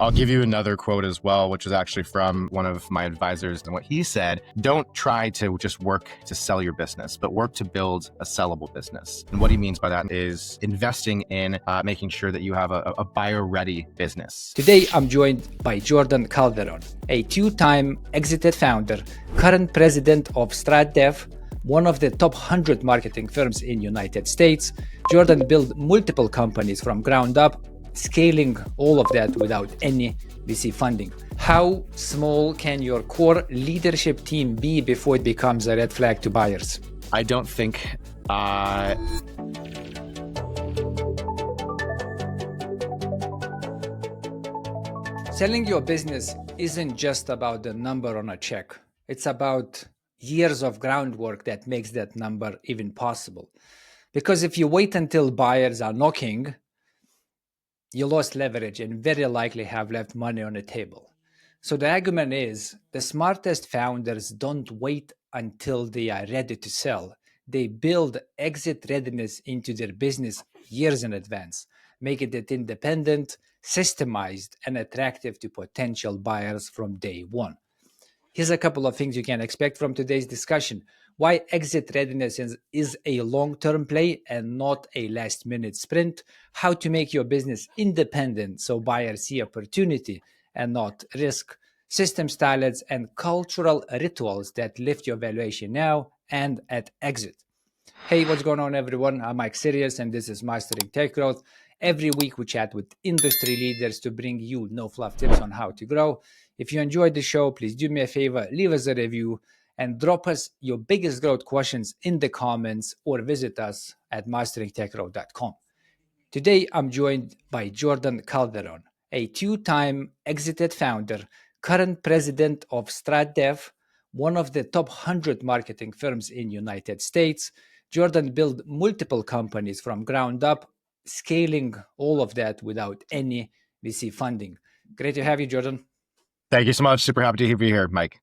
I'll give you another quote as well, which is actually from one of my advisors. And what he said, don't try to just work to sell your business, but work to build a sellable business. And what he means by that is investing in making sure that you have a buyer-ready business. Today, I'm joined by Jordan Calderon, a two-time exited founder, current president of StratDev, one of the top 100 marketing firms in the United States. Jordan built multiple companies from ground up, scaling all of that without any VC funding. How small can your core leadership team be before it becomes a red flag to buyers? I don't think Selling your business isn't just about the number on a check. It's about years of groundwork that makes that number even possible. Because if you wait until buyers are knocking, you lost leverage and very likely have left money on the table. So the argument is the smartest founders don't wait until they are ready to sell. They build exit readiness into their business years in advance, making it independent, systemized, and attractive to potential buyers from day one. Here's a couple of things you can expect from today's discussion. Why exit readiness is a long-term play and not a last-minute sprint. How to make your business independent so buyers see opportunity and not risk. System styles and cultural rituals that lift your valuation now and at exit. Hey, what's going on, everyone? I'm Mike Sirius, and this is Mastering Tech Growth. Every week, we chat with industry leaders to bring you no-fluff tips on how to grow. If you enjoyed the show, please do me a favor, leave us a review, and drop us your biggest growth questions in the comments or visit us at masteringtechgrowth.com. Today, I'm joined by Jordan Calderon, a two-time exited founder, current president of StratDev, one of the top 100 marketing firms in the United States. Jordan built multiple companies from ground up, scaling all of that without any VC funding. Great to have you, Jordan. Thank you so much. Super happy to be here, Mike.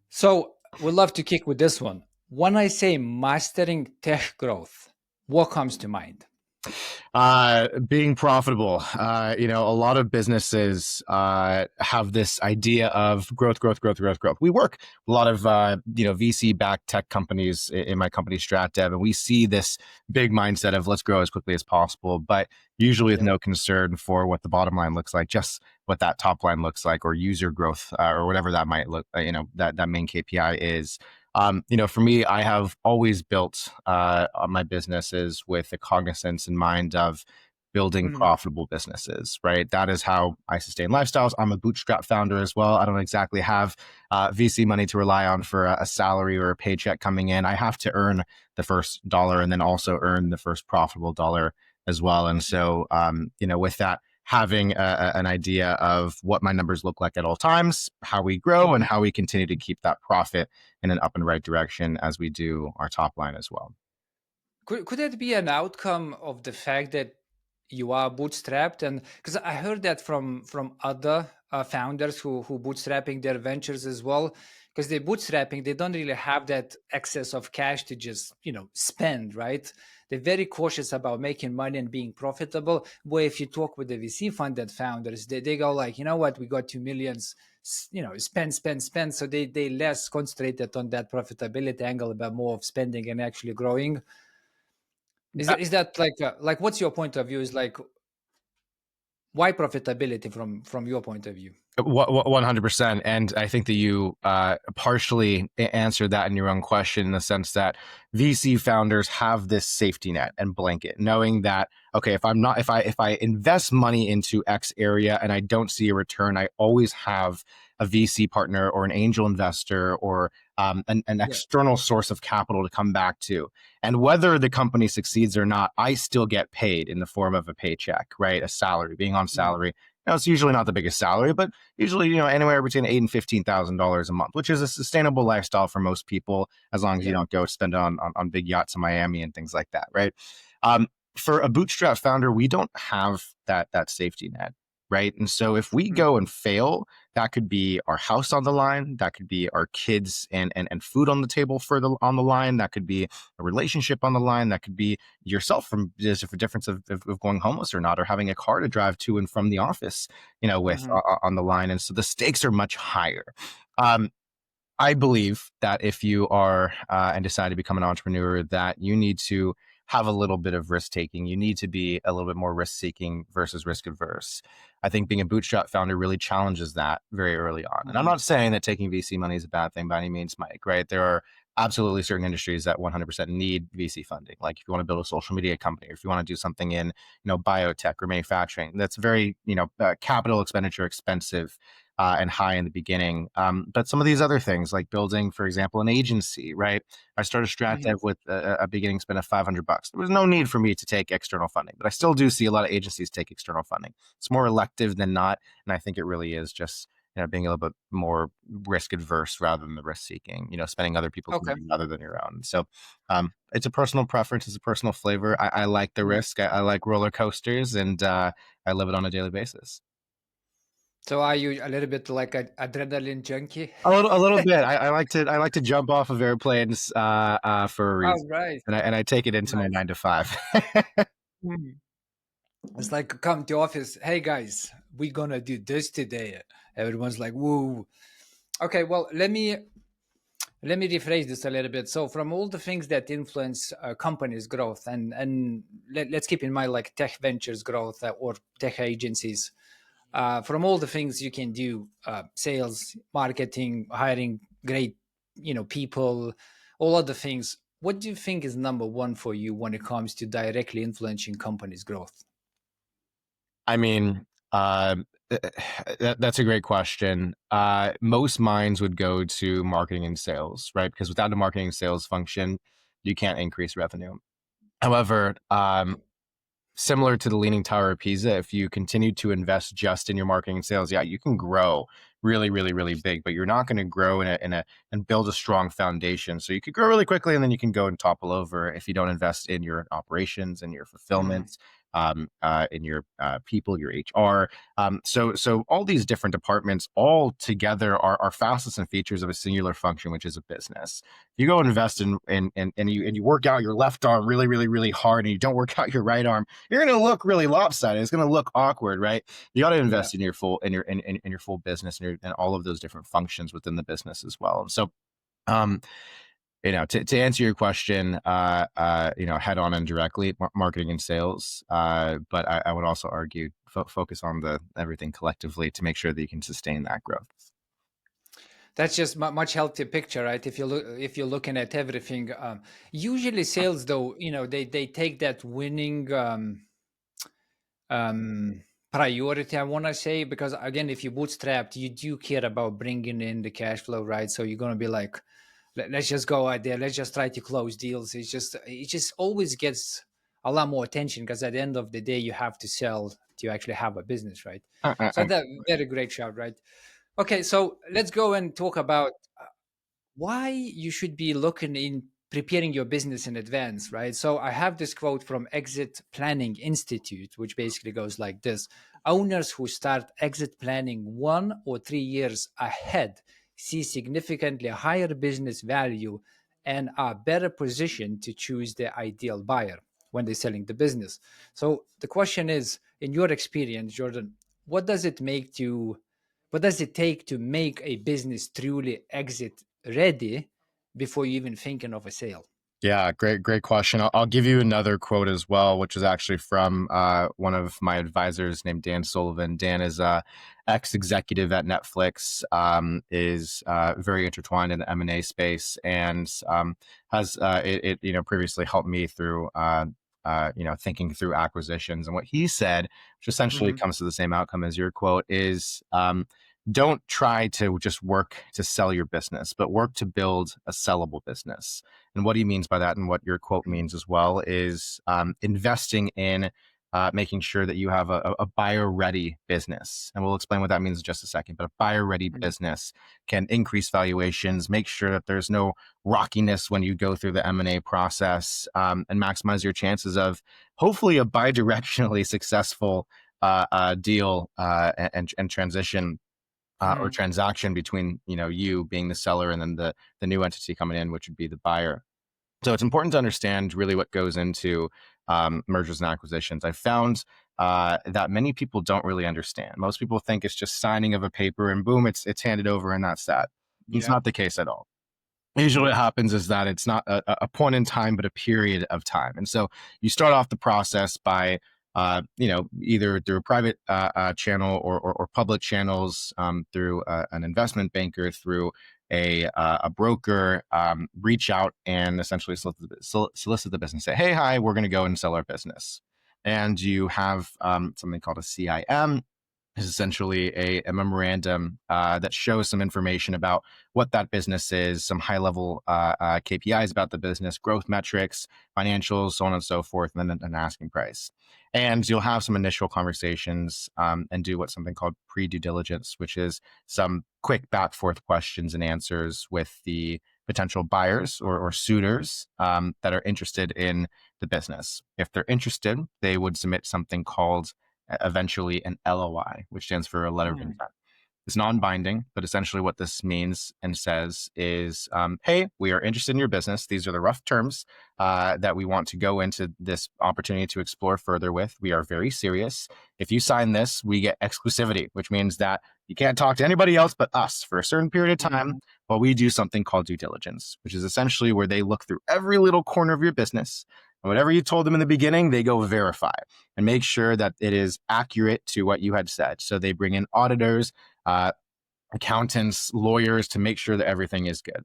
So we'd love to kick with this one. When I say mastering tech growth, what comes to mind? Being profitable. A lot of businesses have this idea of growth. We work a lot of VC-backed tech companies in my company StratDev, and we see this big mindset of let's grow as quickly as possible, but usually with no concern for what the bottom line looks like, just what that top line looks like, or user growth, or whatever that might look. That main KPI is. For me, I have always built my businesses with a cognizance in mind of building profitable businesses, right? That is how I sustain lifestyles. I'm a bootstrap founder as well. I don't exactly have VC money to rely on for a salary or a paycheck coming in. I have to earn the first dollar and then also earn the first profitable dollar as well. And so, with that, having an idea of what my numbers look like at all times, how we grow, and how we continue to keep that profit in an up and right direction as we do our top line as well. Could that be an outcome of the fact that you are bootstrapped? And because I heard that from other founders who bootstrapping their ventures as well, because they're bootstrapping, they don't really have that excess of cash to just spend, right? They're very cautious about making money and being profitable. But if you talk with the VC funded founders, they go like, you know what, we got 2 million, spend. So they less concentrated on that profitability angle, but more of spending and actually growing. Is that like what's your point of view? Is like, why profitability from your point of view? 100%. And I think that you partially answered that in your own question, in the sense that VC founders have this safety net and blanket, knowing that, okay, if I invest money into X area and I don't see a return, I always have a VC partner or an angel investor or an external source of capital to come back to. And whether the company succeeds or not, I still get paid in the form of a paycheck, right? A salary, being on salary. It's usually not the biggest salary, but usually, anywhere between $8,000 and $15,000 a month, which is a sustainable lifestyle for most people, as long as you don't go spend it on big yachts in Miami and things like that, right? For a bootstrap founder, we don't have that safety net. right? And so if we Mhm. go and fail, that could be our house on the line, that could be our kids and food on the table on the line, that could be a relationship on the line, that could be yourself from just a difference of going homeless or not, or having a car to drive to and from the office, with Mhm. on the line. And so the stakes are much higher. Um, I believe that if you are and decide to become an entrepreneur, that you need to have a little bit of risk taking. You need to be a little bit more risk seeking versus risk averse. I think being a bootstrap founder really challenges that very early on. And I'm Mhm. not saying that taking VC money is a bad thing by any means, Mike, right? There are absolutely certain industries that 100% need VC funding. Like if you want to build a social media company, or if you want to do something in, biotech or manufacturing, that's very, capital expenditure expensive and high in the beginning. But some of these other things, like building, for example, an agency, right? I started Mhm. StratDev with a beginning spend of $500. There was no need for me to take external funding, but I still do see a lot of agencies take external funding. It's more elective than not, and I think it really is just being a little bit more risk adverse rather than the risk seeking. Spending other people's Okay. money rather than your own. So it's a personal preference, it's a personal flavor. I like the Mhm. risk. I like roller coasters, and I live it on a daily basis. So are you a little bit like an adrenaline junkie? A little bit. I like to jump off of airplanes for a Oh, reason, right. and I take it into my Nice. 9 to 5. Mhm. It's like come to office. Hey guys, we're gonna do this today. Everyone's like, "Woo!" Okay, well, let me rephrase this a little bit. So, from all the things that influence companies' growth, and let's keep in mind like tech ventures growth or tech agencies. From all the things you can do, sales, marketing, hiring great, people, all other things. What do you think is number one for you when it comes to directly influencing companies' growth? I mean, that's a great question. Most minds would go to marketing and sales, right? Because without a marketing and sales function, you can't increase revenue. However, similar to the Leaning Tower of Pisa, if you continue to invest just in your marketing and sales, yeah, you can grow really, really, really big, but you're not going to grow and build a strong foundation. So you could grow really quickly, and then you can go and topple over if you don't invest in your operations and your Mhm. fulfillment, in your people, your HR. So all these different departments all together are facets and features of a singular function, which is a business. You go invest and you work out your left arm really, really, really hard, and you don't work out your right arm, you're going to look really lopsided. It's going to look awkward, right? You got to Yeah. invest in your full in your full business and all of those different functions within the business as well. And so, um, to answer your question, head on and directly, marketing and sales. But I would also argue focus on the everything collectively to make sure that you can sustain that growth. That's just much healthier picture, right? If you're looking at everything, usually sales though, they take that winning priority. I want to say because again, if you bootstrapped, you do care about bringing in the cash flow, right? So you're gonna be like, let's just go out there, let's just try to close deals. It just always gets a lot more attention because at the end of the day, you have to sell to actually have a business, right? So that Absolutely. very great shout, right? Okay, so let's go and talk about why you should be looking in preparing your business in advance, right? So I have this quote from Exit Planning Institute, which basically goes like this: owners who start exit planning 1 or 3 years ahead see significantly higher business value and are better positioned to choose their ideal buyer when they're selling the business. So the question is, in your experience, Jordan, what does it make to what does it take to make a business truly exit ready before you even thinking of a sale? Yeah, great question. I'll give you another quote as well, which is actually from one of my advisors named Dan Sullivan. Dan is a ex-executive at Netflix, is very intertwined in the M&A space, and has previously helped me through thinking through acquisitions. And what he said, which essentially Mhm. comes to the same outcome as your quote, is don't try to just work to sell your business, but work to build a sellable business. And what he means by that, and what your quote Mhm. means as well, is investing in making sure that you have a buyer ready business. And we'll explain what that means in just a second. But a buyer ready Mhm. business can increase valuations, make sure that there's no rockiness when you go through the M&A process, and maximize your chances of hopefully a bi-directionally successful deal and transition or Mm. transaction between you being the seller and then the new entity coming in, which would be the buyer. So it's important to understand really what goes into mergers and acquisitions. I've found that many people don't really understand. Most people think it's just signing of a paper and boom, it's handed over and that's that. It's Yeah. not the case at all. Usually what happens is that it's not a point in time, but a period of time. And so you start off the process by, either through a private channel or public channels, through an investment banker, through a broker, reach out and essentially solicit the business. Say, hey, hi, we're going to go and sell our business. And you have something called a CIM, is essentially a memorandum that shows some information about what that business is, some high level KPIs about the business, growth metrics, financials, so on and so forth, and then an asking price. And you'll have some initial conversations and do what's something called pre due diligence, which is some quick back forth questions and answers with the potential buyers or suitors that are interested in the business. If they're interested, they would submit something called eventually an LOI, which stands for a letter of Mm. intent. It's non-binding, but essentially what this means and says is, hey, we are interested in your business. These are the rough terms that we want to go into this opportunity to explore further with. We are very serious. If you sign this, we get exclusivity, which means that you can't talk to anybody else but us for a certain period of time Mhm. while we do something called due diligence, which is essentially where they look through every little corner of your business. And whatever you told them in the beginning, they go verify and make sure that it is accurate to what you had said. So they bring in auditors, uh, accountants, lawyers to make sure that everything is good.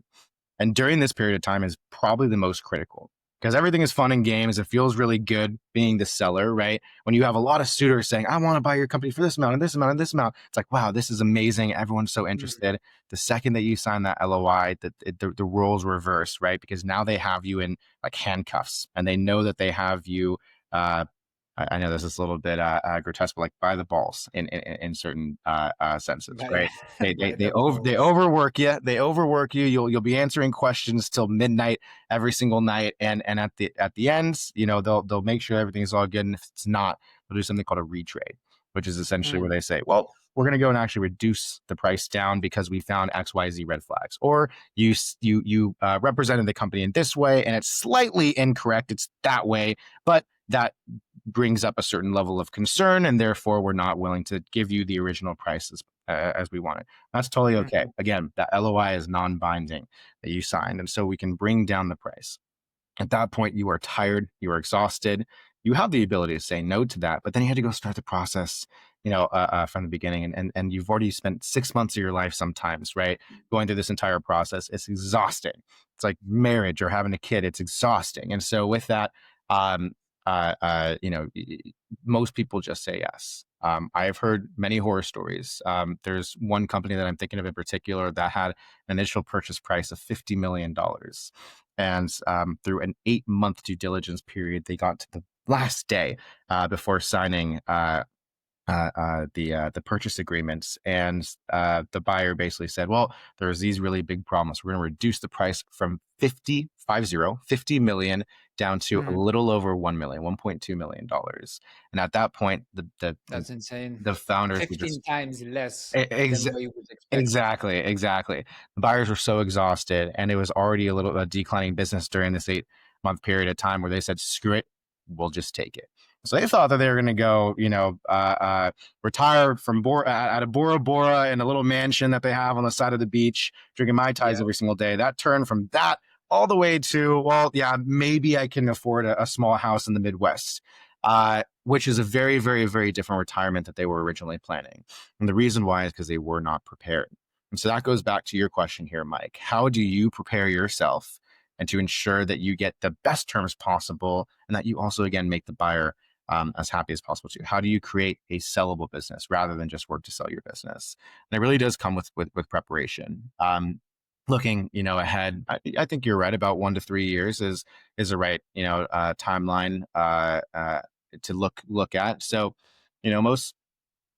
And during this period of time is probably the most critical because everything is fun and games. It feels really good being the seller, right? When you have a lot of suitors saying, I want to buy your company for this amount and this amount and this amount, it's like, wow, this is amazing. Everyone's so Mm. interested. The second that you sign that LOI, the roles reverse, right? Because now they have you in like handcuffs and they know that they have you uh, I know this is a little bit grotesque, but like by the balls in certain senses, By right? They they by they the over they balls. overwork you. They overwork you. You'll be answering questions till midnight every single night, and at the end, they'll make sure everything is all good. And if it's not, they'll do something called a retrade, which is essentially where Mm. they say, well, we're going to go and actually reduce the price down because we found XYZ red flags, or you represented the company in this way and it's slightly incorrect. It's that way, but that brings up a certain level of concern, and therefore we're not willing to give you the original prices as we want it. That's totally okay. Mhm. Again, that LOI is non-binding that you signed, and so we can bring down the price. At that point, you are tired, you are exhausted. You have the ability to say no to that, but then you had to go start the process, from the beginning, and you've already spent 6 months of your life sometimes, right, going through this entire process. It's exhausting. It's like marriage or having a kid. It's exhausting, and so with that, um, most people just say yes. I have heard many horror stories. There's one company that I'm thinking of in particular that had an initial purchase price of $50 million. And through an 8-month due diligence period, they got to the last day before signing the purchase agreements, and the buyer basically said, "Well, there's these really big problems. We're going to reduce the price from 50 million down to a Mm. little over 1 million, $1.2 million." And at that point, That's insane. the founders were 15 just times less ex- than what you would expect. exactly. The buyers were so exhausted, and it was already a declining business during this 8-month period of time where they said, "Screw it, we'll just take it." So they thought that they were going to go, retire from out of Bora Bora in a little mansion that they have on the side of the beach, drinking mai tais Yeah. every single day. That turned from that all the way to, well, yeah, maybe I can afford a small house in the Midwest, which is a very, very, very different retirement that they were originally planning. And the reason why is because they were not prepared. And so that goes back to your question here, Mike. How do you prepare yourself and to ensure that you get the best terms possible and that you also, again, make the buyer as happy as possible too? How do you create a sellable business rather than just work to sell your business? And it really does come with preparation. Looking, ahead, I think you're right about 1 to 3 years is the right, timeline to look at. So, most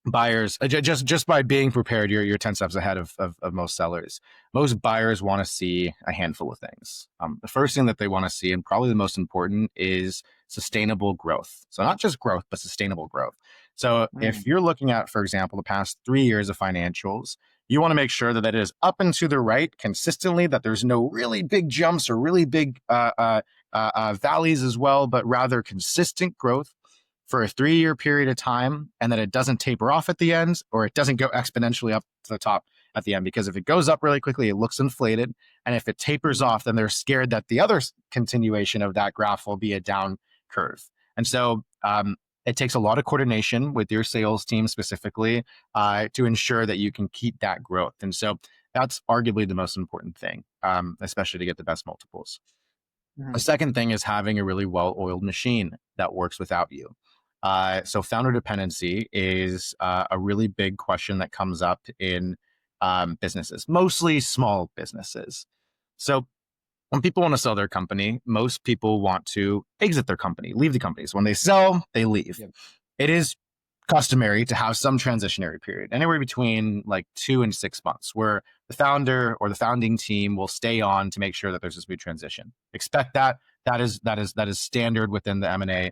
buyers just by being prepared, you're 10 steps ahead of most sellers. Most buyers want to see a handful of things. The first thing that they want to see, and probably the most important, is sustainable growth. So not just growth, but sustainable growth. So if Mm. you're looking at, for example, the past 3 years of financials, you want to make sure that it is up and to the right consistently, that there's no really big jumps or really big valleys as well, but rather consistent growth for a 3 year period of time, and that it doesn't taper off at the end, or it doesn't go exponentially up to the top at the end. Because if it goes up really quickly, it looks inflated. And if it tapers Mm. off, then they're scared that the other continuation of that graph will be a down curve. And so it takes a lot of coordination with your sales team specifically to ensure that you can keep that growth. And so that's arguably the most important thing, especially to get the best multiples. The Mm. second thing is having a really well-oiled machine that works without you. So founder dependency is a really big question that comes up in businesses, mostly small businesses. So when people want to sell their company, most people want to exit their company, leave the company. So when they sell, they leave. Yep. It is customary to have some transitionary period, anywhere between like 2 and 6 months, where the founder or the founding team will stay on to make sure that there's a smooth transition. Expect that. That is standard within the M&A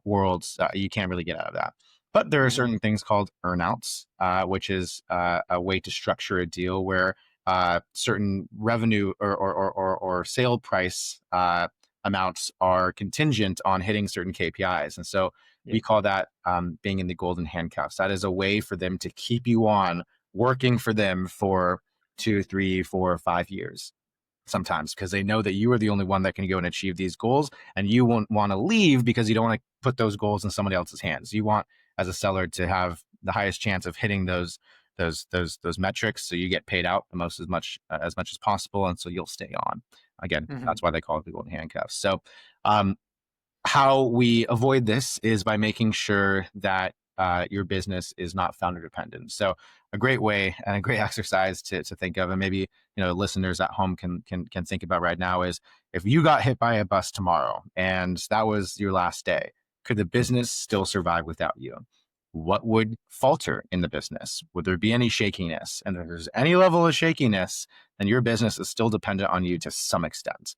worlds. You can't really get out of that. But there are Mm-hmm. certain things called earnouts, which is a way to structure a deal where certain revenue or sale price amounts are contingent on hitting certain KPIs. And so we Yep. call that being in the golden handcuffs. That is a way for them to keep you on working for them for 2, 3, 4, 5 years sometimes, because they know that you are the only one that can go and achieve these goals, and you won't want to leave because you don't want to put those goals in somebody else's hands. You want, as a seller, to have the highest chance of hitting those metrics, so you get paid out the most as much as possible, and so you'll stay on. Again, Mm-hmm. that's why they call it the golden handcuffs. So um, how we avoid this is by making sure that your business is not founder dependent. So a great way and a great exercise to think of, and maybe listeners at home can think about right now, is if you got hit by a bus tomorrow and that was your last day, could the business still survive without you? What would falter in the business? Would there be any shakiness? And if there's any level of shakiness, then your business is still dependent on you to some extent.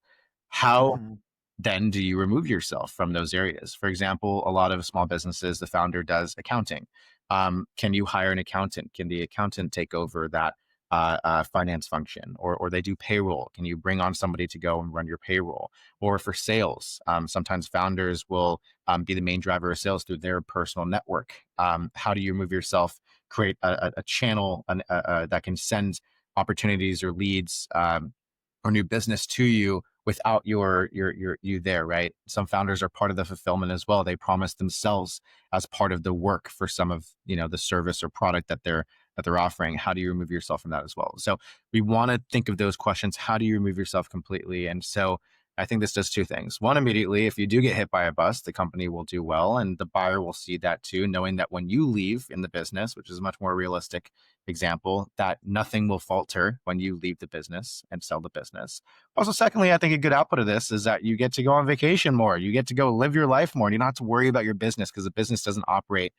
How Mm-hmm. then do you remove yourself from those areas? For example, a lot of small businesses, the founder does accounting. Can you hire an accountant? Can the accountant take over that finance function? Or they do payroll. Can you bring on somebody to go and run your payroll? Or for sales, sometimes founders will be the main driver of sales through their personal network. How do you remove yourself, create a channel that can send opportunities or leads or new business to you without you there, right? Some founders are part of the fulfillment as well. They promise themselves as part of the work for some of the service or product that they're offering. How do you remove yourself from that as well? So we want to think of those questions. How do you remove yourself completely? And so I think this does two things. One, immediately, if you do get hit by a bus, the company will do well, and the buyer will see that too, knowing that when you leave in the business, which is a much more realistic example, that nothing will falter when you leave the business and sell the business. Also, secondly, I think a good output of this is that you get to go on vacation more. You get to go live your life more. And you don't have to worry about your business, because the business doesn't operate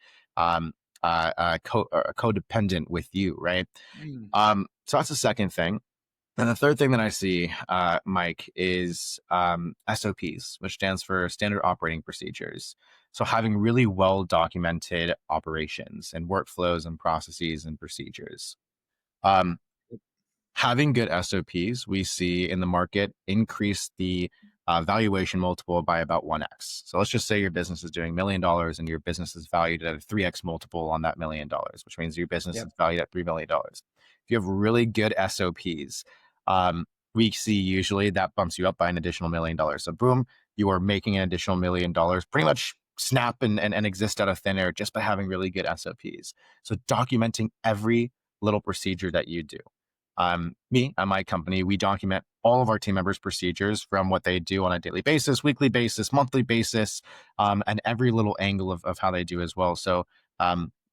codependent with you, right? Mm. So that's the second thing. And the third thing that I see, Mike, is SOPs, which stands for Standard Operating Procedures. So having really well documented operations and workflows and processes and procedures. Um, Having good SOPs, we see in the market, increase the valuation multiple by about 1x. So let's just say your business is doing $1 million and your business is valued at a 3x multiple on that $1 million, which means your business Yep. is valued at $3 million. If you have really good SOPs, we see usually that bumps you up by an additional $1 million. So boom, you are making an additional $1 million, pretty much snap and exist out of thin air just by having really good SOPs. So documenting every little procedure that you do. Me and my company, we document all of our team members' procedures, from what they do on a daily basis, weekly basis, monthly basis, and every little angle of how they do as well. So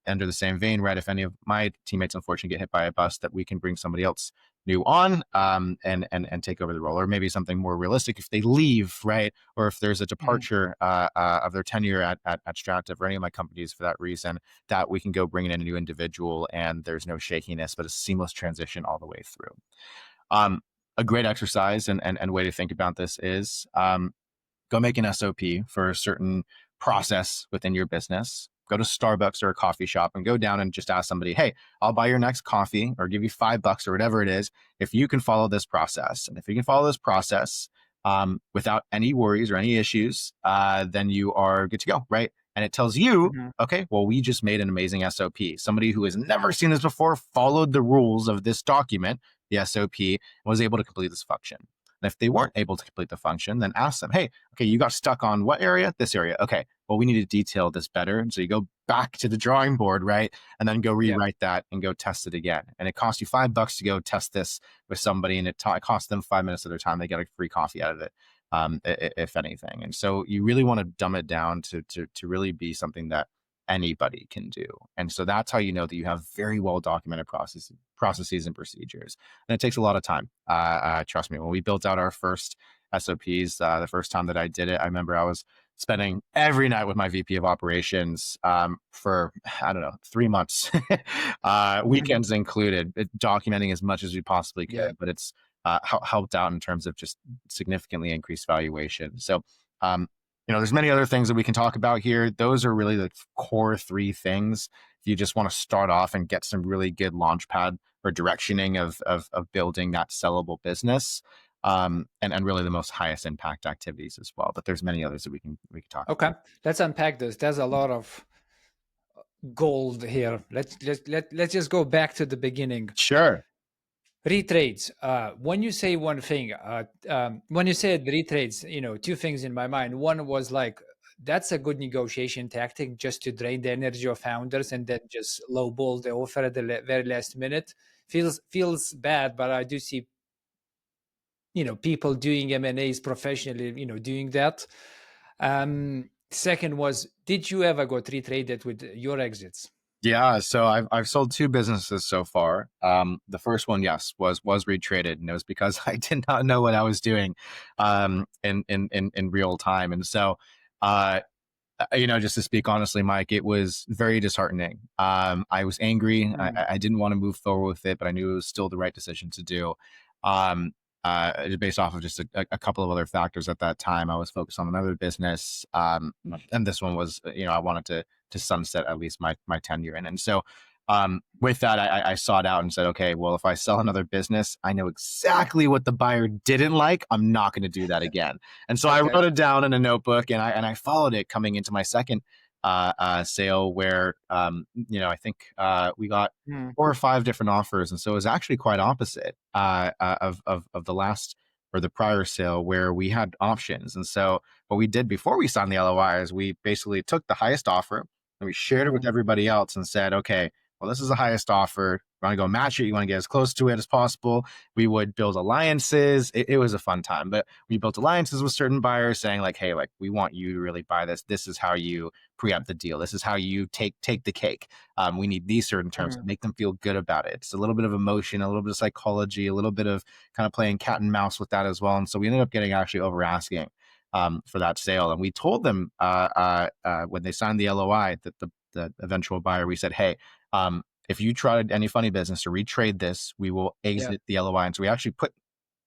under the same vein, right, if any of my teammates unfortunately get hit by a bus, that we can bring somebody else new on and take over the role. Or maybe something more realistic, if they leave, right, or if there's a Mm-hmm. departure of their tenure at StratDev or any of my companies for that reason, that we can go bring in a new individual and there's no shakiness, but a seamless transition all the way through. A great exercise and way to think about this is go make an SOP for a certain process within your business. go to Starbucks or a coffee shop and go down and just ask somebody, hey, I'll buy your next coffee or give you $5 or whatever it is if you can follow this process. And if you can follow this process without any worries or any issues, then you are good to go, right? And it tells you, Mhm. okay, well, we just made an amazing SOP. Somebody who has never seen this before followed the rules of this document, the SOP, and was able to complete this function. And if they weren't able to complete the function, then ask them, hey, okay, you got stuck on what area? This area. Okay, well, we need to detail this better. And so you go back to the drawing board, right? And then go Yeah. rewrite that and go test it again. And it costs you $5 to go test this with somebody, and it costs them 5 minutes of their time. They get a free coffee out of it, if anything. And so you really want to dumb it down to really be something that anybody can do. And so that's how you know that you have very well documented processes and procedures. And it takes a lot of time. Trust me, when we built out our first SOPs, the first time that I did it, I remember I was spending every night with my VP of operations for, I don't know, 3 months, weekends included, documenting as much as we possibly Yeah. could. But it's helped out in terms of just significantly increased valuation. So, there's many other things that we can talk about here. Those are really the core three things. If you just want to start off and get some really good launchpad or directioning of building that sellable business, and really the most highest impact activities as well. But there's many others that we can talk Okay. about. Let's unpack this. There's a lot of gold here. Let's just go back to the beginning. Sure. Retrades. When you say one thing, when you said retrades, two things in my mind. One was like, that's a good negotiation tactic just to drain the energy of founders and then just lowball the offer at the very last minute. Feels bad, but I do see, people doing M&As professionally, doing that. Second was, did you ever got retraded with your exits? Yeah, so I've sold two businesses so far. The first one, yes, was retraded, and it was because I did not know what I was doing in real time. And so just to speak honestly, Mike, it was very disheartening. I was angry. Mm, I didn't want to move forward with it, but I knew it was still the right decision to do. Um, Based off of just a couple of other factors at that time. I was focused on another business, and this one was, I wanted to sunset at least my tenure in. And so, with that, I sought out and said, okay, well, if I sell another business, I know exactly what the buyer didn't like. I'm not going to do that again. And so I okay. wrote it down in a notebook, and I followed it coming into my second sale, where I think we got Mm, 4 or 5 different offers, and so it was actually quite opposite of the last or the prior sale, where we had options. And so what we did before we signed the LOI is we basically took the highest offer and we shared it with mm, everybody else and said, okay, well, this is the highest offer. You want to go match it? You want to get as close to it as possible? We would build alliances. It was a fun time, but we built alliances with certain buyers saying like, hey, like, we want you to really buy this. This is how you preempt the deal. This is how you take the cake. We need these certain terms to mm. make them feel good about it. It's a little bit of emotion, a little bit of psychology, a little bit of kind of playing cat and mouse with that as well. And so we ended up getting actually over asking for that sale. And we told them when they signed the LOI, that the eventual buyer, we said, hey, if you tried any funny business to retrade this, we will Yeah. exit the LOI. And so we actually put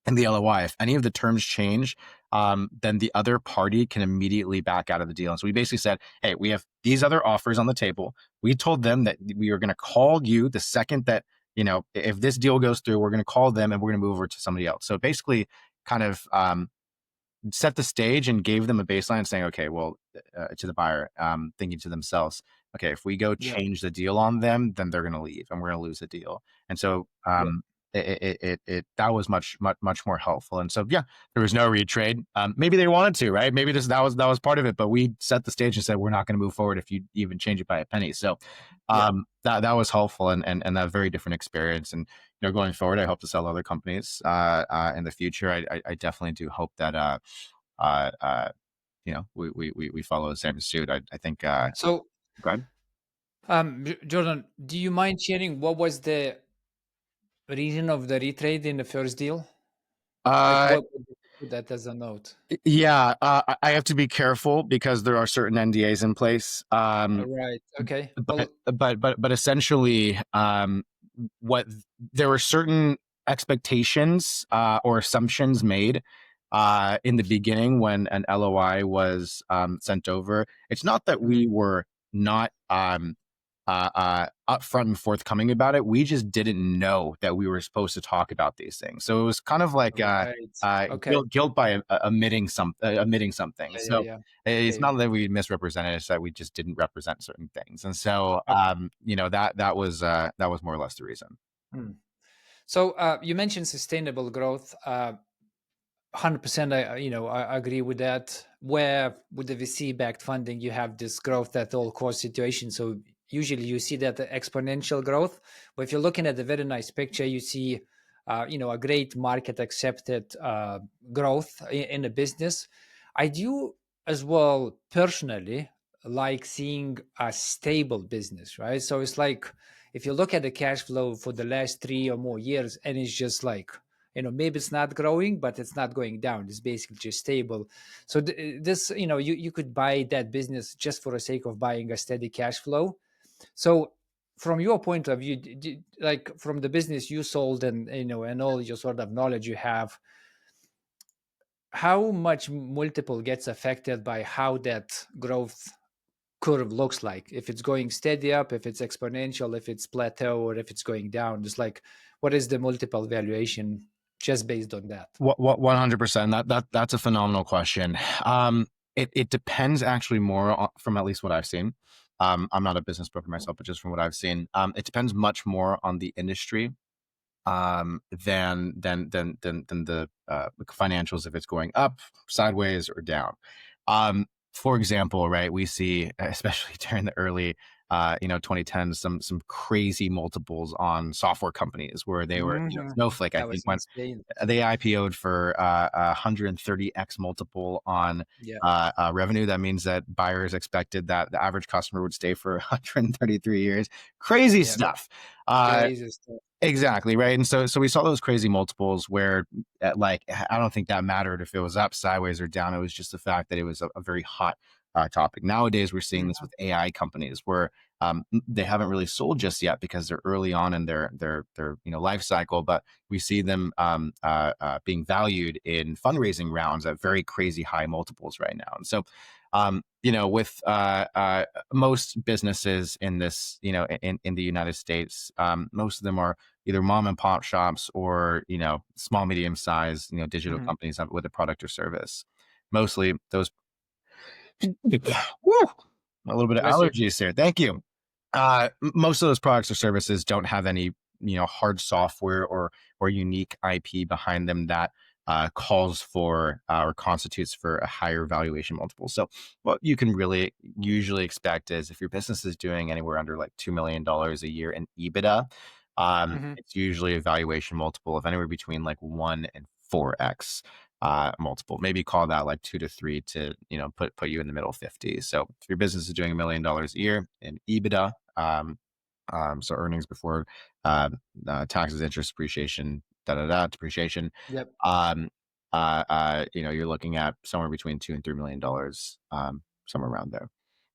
in the LOI, if any of the terms change, then the other party can immediately back out of the deal. And so we basically said, hey, we have these other offers on the table. We told them that we are going to call you the second that, if this deal goes through, we're going to call them and we're going to move over to somebody else. So basically kind of set the stage and gave them a baseline saying, okay, well, to the buyer, thinking to themselves, okay, if we go Yeah. change the deal on them, then they're going to leave and we're going to lose the deal. And so Yeah. that was much more helpful. And so, yeah, there was no retrade. Maybe they wanted to, right? Maybe that was part of it, but we set the stage and said, we're not going to move forward if you even change it by a penny. So, Yeah. that was helpful and a very different experience. And, going forward, I hope to sell other companies, in the future. I definitely do hope that, we follow the same suit. I think, So, go ahead. Jordan, do you mind sharing what was the reason of the retrade in the first deal? Like, Uh, what would you put that as a note? yeah, I have to be careful because there are certain NDAs in place. All right. Okay. But Well, essentially, what there were certain expectations or assumptions made in the beginning when an LOI was sent over. It's not that we mm, were not upfront and forthcoming about it. We just didn't know that we were supposed to talk about these things. So it was kind of like Right. Okay. guilt by omitting something. Yeah, yeah, So yeah. it's Okay. not that we misrepresented; it's that we just didn't represent certain things. And so, Okay. that was more or less the reason. Hmm. So you mentioned sustainable growth. 100%, I agree with that. Where with the VC backed funding, you have this growth at all cost situation. So usually you see that exponential growth. But if you're looking at the very nice picture, you see a great market accepted growth in a business. I do as well personally like seeing a stable business, right? So it's like if you look at the cash flow for the last 3 or more years, and it's just like, maybe it's not growing, but it's not going down, it's basically just stable. So this, you could buy that business just for the sake of buying a steady cash flow. So from your point of view, like from the business you sold, and all your sort of knowledge you have, how much multiple gets affected by how that growth curve looks like, if it's going steady up, if it's exponential, if it's plateau, or if it's going down? Just like, what is the multiple valuation just based on that? What 100%. That's a phenomenal question. It depends actually more on, from at least what I've seen. I'm not a business broker myself, but just from what I've seen, it depends much more on the industry than the financials, if it's going up, sideways, or down. For example, right, we see, especially during the early 2010s, some crazy multiples on software companies where they were, Mhm. Snowflake, I That think, was went insane. they IPO'd for 130x multiple on Yeah. revenue. That means that buyers expected that the average customer would stay for 133 years. Crazy Yeah. stuff. Uh, Crazy stuff. Exactly, right, and so we saw those crazy multiples where, like, I don't think that mattered if it was up, sideways, or down. It was just the fact that it was a very hot topic. Nowadays, we're seeing this Mhm. with AI companies where they haven't really sold just yet because they're early on in their life cycle, but we see them being valued in fundraising rounds at very crazy high multiples right now. And so, with most businesses in this, in the United States, most of them are either mom and pop shops or, small, medium size, digital Mhm. companies with a product or service. Mostly those. Woo! A little bit of Bless you. allergies here. Thank you. Most of those products or services don't have any, hard software or unique IP behind them that calls for or constitutes for a higher valuation multiple. So what you can really usually expect is if your business is doing anywhere under like $2 million a year in EBITDA, Mhm. it's usually a valuation multiple of anywhere between like 1 and 4x multiple. Maybe call that like 2 to 3 to, put you in the middle 50s. So if your business is doing $1 million a year in EBITDA, so earnings before uh, taxes, interest, depreciation, depreciation, Yep. um, you're looking at somewhere between $2 and $3 million, somewhere around there.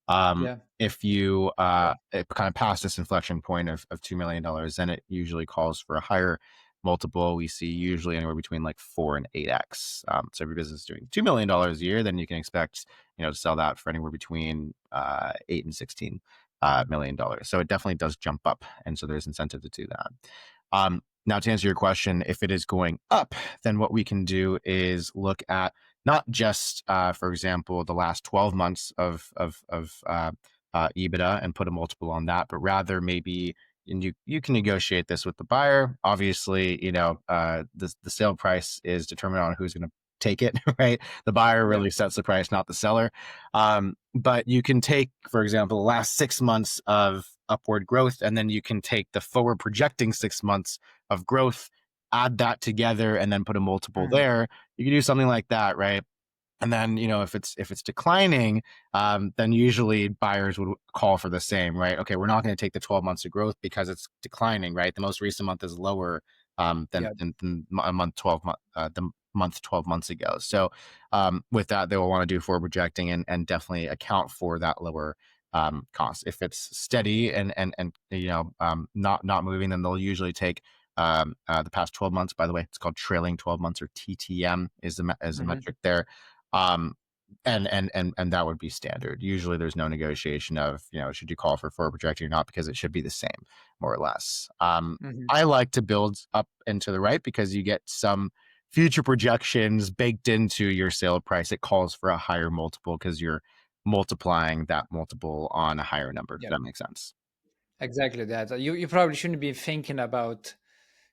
Yeah. If you Okay. kind of past this inflection point of $2 million, then it usually calls for a higher multiple. We see usually anywhere between like 4 and 8x. So if your business is doing $2 million a year, then you can expect, to sell that for anywhere between 8 and 16 million dollars. So it definitely does jump up, and so there's incentive to do that. Now, to answer your question, if it is going up, then what we can do is look at not just, for example, the last 12 months of EBITDA and put a multiple on that, but rather maybe, and you can negotiate this with the buyer. Obviously, the sale price is determined on who's going to take it, right? The buyer Yep. really sets the price, not the seller. But you can take, for example, the last 6 months of upward growth, and then you can take the forward projecting 6 months of growth, add that together, and then put a multiple Mhm. there. You can do something like that, right? And then, if it's declining, then usually buyers would call for the same, right? Okay, we're not going to take the 12 months of growth because it's declining, right? The most recent month is lower Yeah. than a month 12 month the month 12 months ago. So with that, they will want to do forward projecting and definitely account for that lower cost. If it's steady and not moving, then they'll usually take the past 12 months. By the way, it's called trailing 12 months, or TTM is the Mhm. metric there. um, And that would be standard. Usually there's no negotiation of, should you call for forward projecting or not, because it should be the same, more or less. Mhm. I like to build up and to the right because you get some future projections baked into your sale price. It calls for a higher multiple because you're multiplying that multiple on a higher number. If Yeah, that makes sense. exactly that. You probably shouldn't be thinking about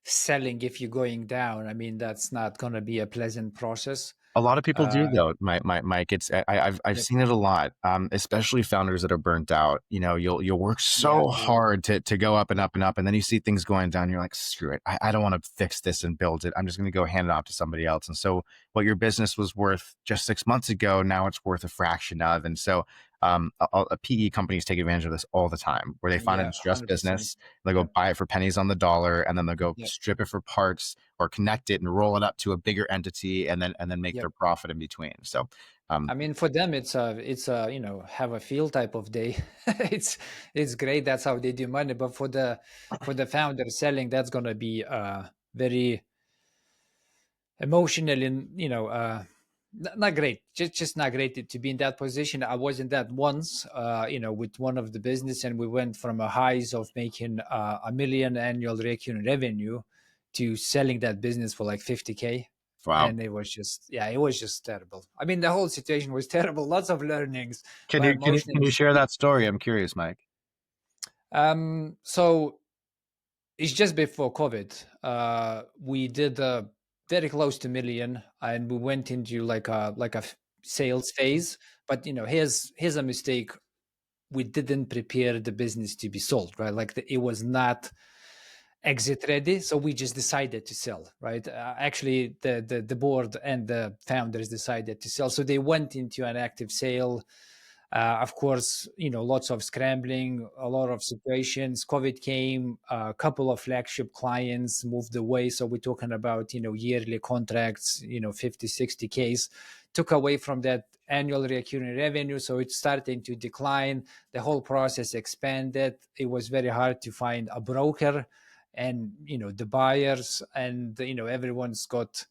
selling if you're going down. I mean, that's not going to be a pleasant process. A lot of people Uh, do though, Mike. I've yep. seen it a lot, especially founders that are burnt out. You'll work Yeah, so hard to go up and up and up, and then you see things going down. You're like, screw it, I don't want to fix this and build it. I'm just going to go hand it off to somebody else. And so, what your business was worth just 6 months ago, now it's worth a fraction of. And so, PE companies take advantage of this all the time, where they find a yeah, distressed 100%. business, they go Yep, buy it for pennies on the dollar, and then they'll go yep, strip it for parts or connect it and roll it up to a bigger entity, and then make yep. their profit in between. So, I mean, for them, it's a have a feel type of day. it's it's great. That's how they do money. But for the founder selling, that's gonna be very emotional and not great. Just not great to be in that position. I was in that once, with one of the business, and we went from a highs of making 1 million annual recurring revenue to selling that business for like 50K. wow. And it was just, yeah, it was just terrible. I mean, the whole situation was terrible. Lots of learnings, Can but you can you can emotionally you share speaking. that story? I'm curious, Mike. So it's just before COVID. We did very close to million, and we went into like a sales phase. But here's a mistake. We didn't prepare the business to be sold, right? Like it was not exit ready, so we just decided to sell, right? Actually, the board and the founders decided to sell, so they went into an active sale. Of course, lots of scrambling, a lot of situations. COVID came, a couple of flagship clients moved away. So we're talking about, yearly contracts, 50, 60 Ks, took away from that annual recurring revenue. So it's starting to decline. The whole process expanded. It was very hard to find a broker and, the buyers, and, everyone's got,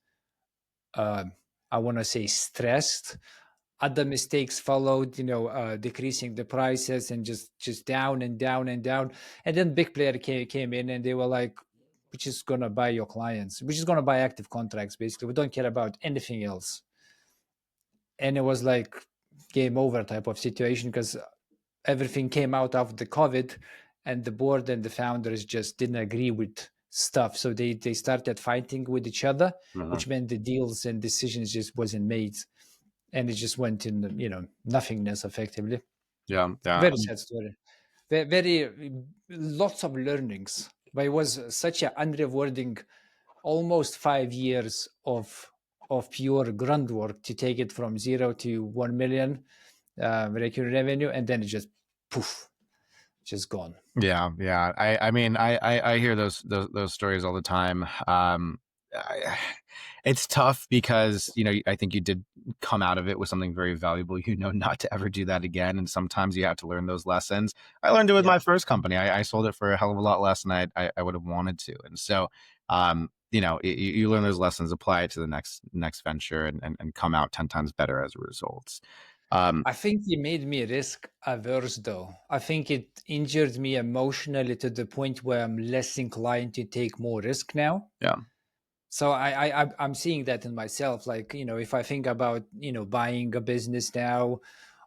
uh, I want to say, stressed. Other mistakes followed, decreasing the prices and just down and down and down. And then big player came in, and they were like, we're just gonna buy your clients, we're just gonna buy active contracts, basically, we don't care about anything else. And it was like game over type of situation, because everything came out of the COVID, and the board and the founders just didn't agree with stuff, so they started fighting with each other, Mhm. which meant the deals and decisions just wasn't made, and it just went in, nothingness effectively. Yeah, yeah. Very sad story. Very, lots of learnings, but it was such an unrewarding, almost 5 years of pure groundwork to take it from 0 to 1 million recurring revenue, and then it just poof, just gone. Yeah, yeah. I mean, I hear those stories all the time. I, it's tough because I think you did come out of it with something very valuable. Not to ever do that again, and sometimes you have to learn those lessons. I learned it with Yeah, my first company. I sold it for a hell of a lot less than I would have wanted to, and so you learn those lessons, apply it to the next venture, and come out 10 times better as a result. Um, I think it made me risk averse, though. I think it injured me emotionally to the point where I'm less inclined to take more risk now. yeah, So I'm seeing that in myself. Like, if I think about, buying a business now,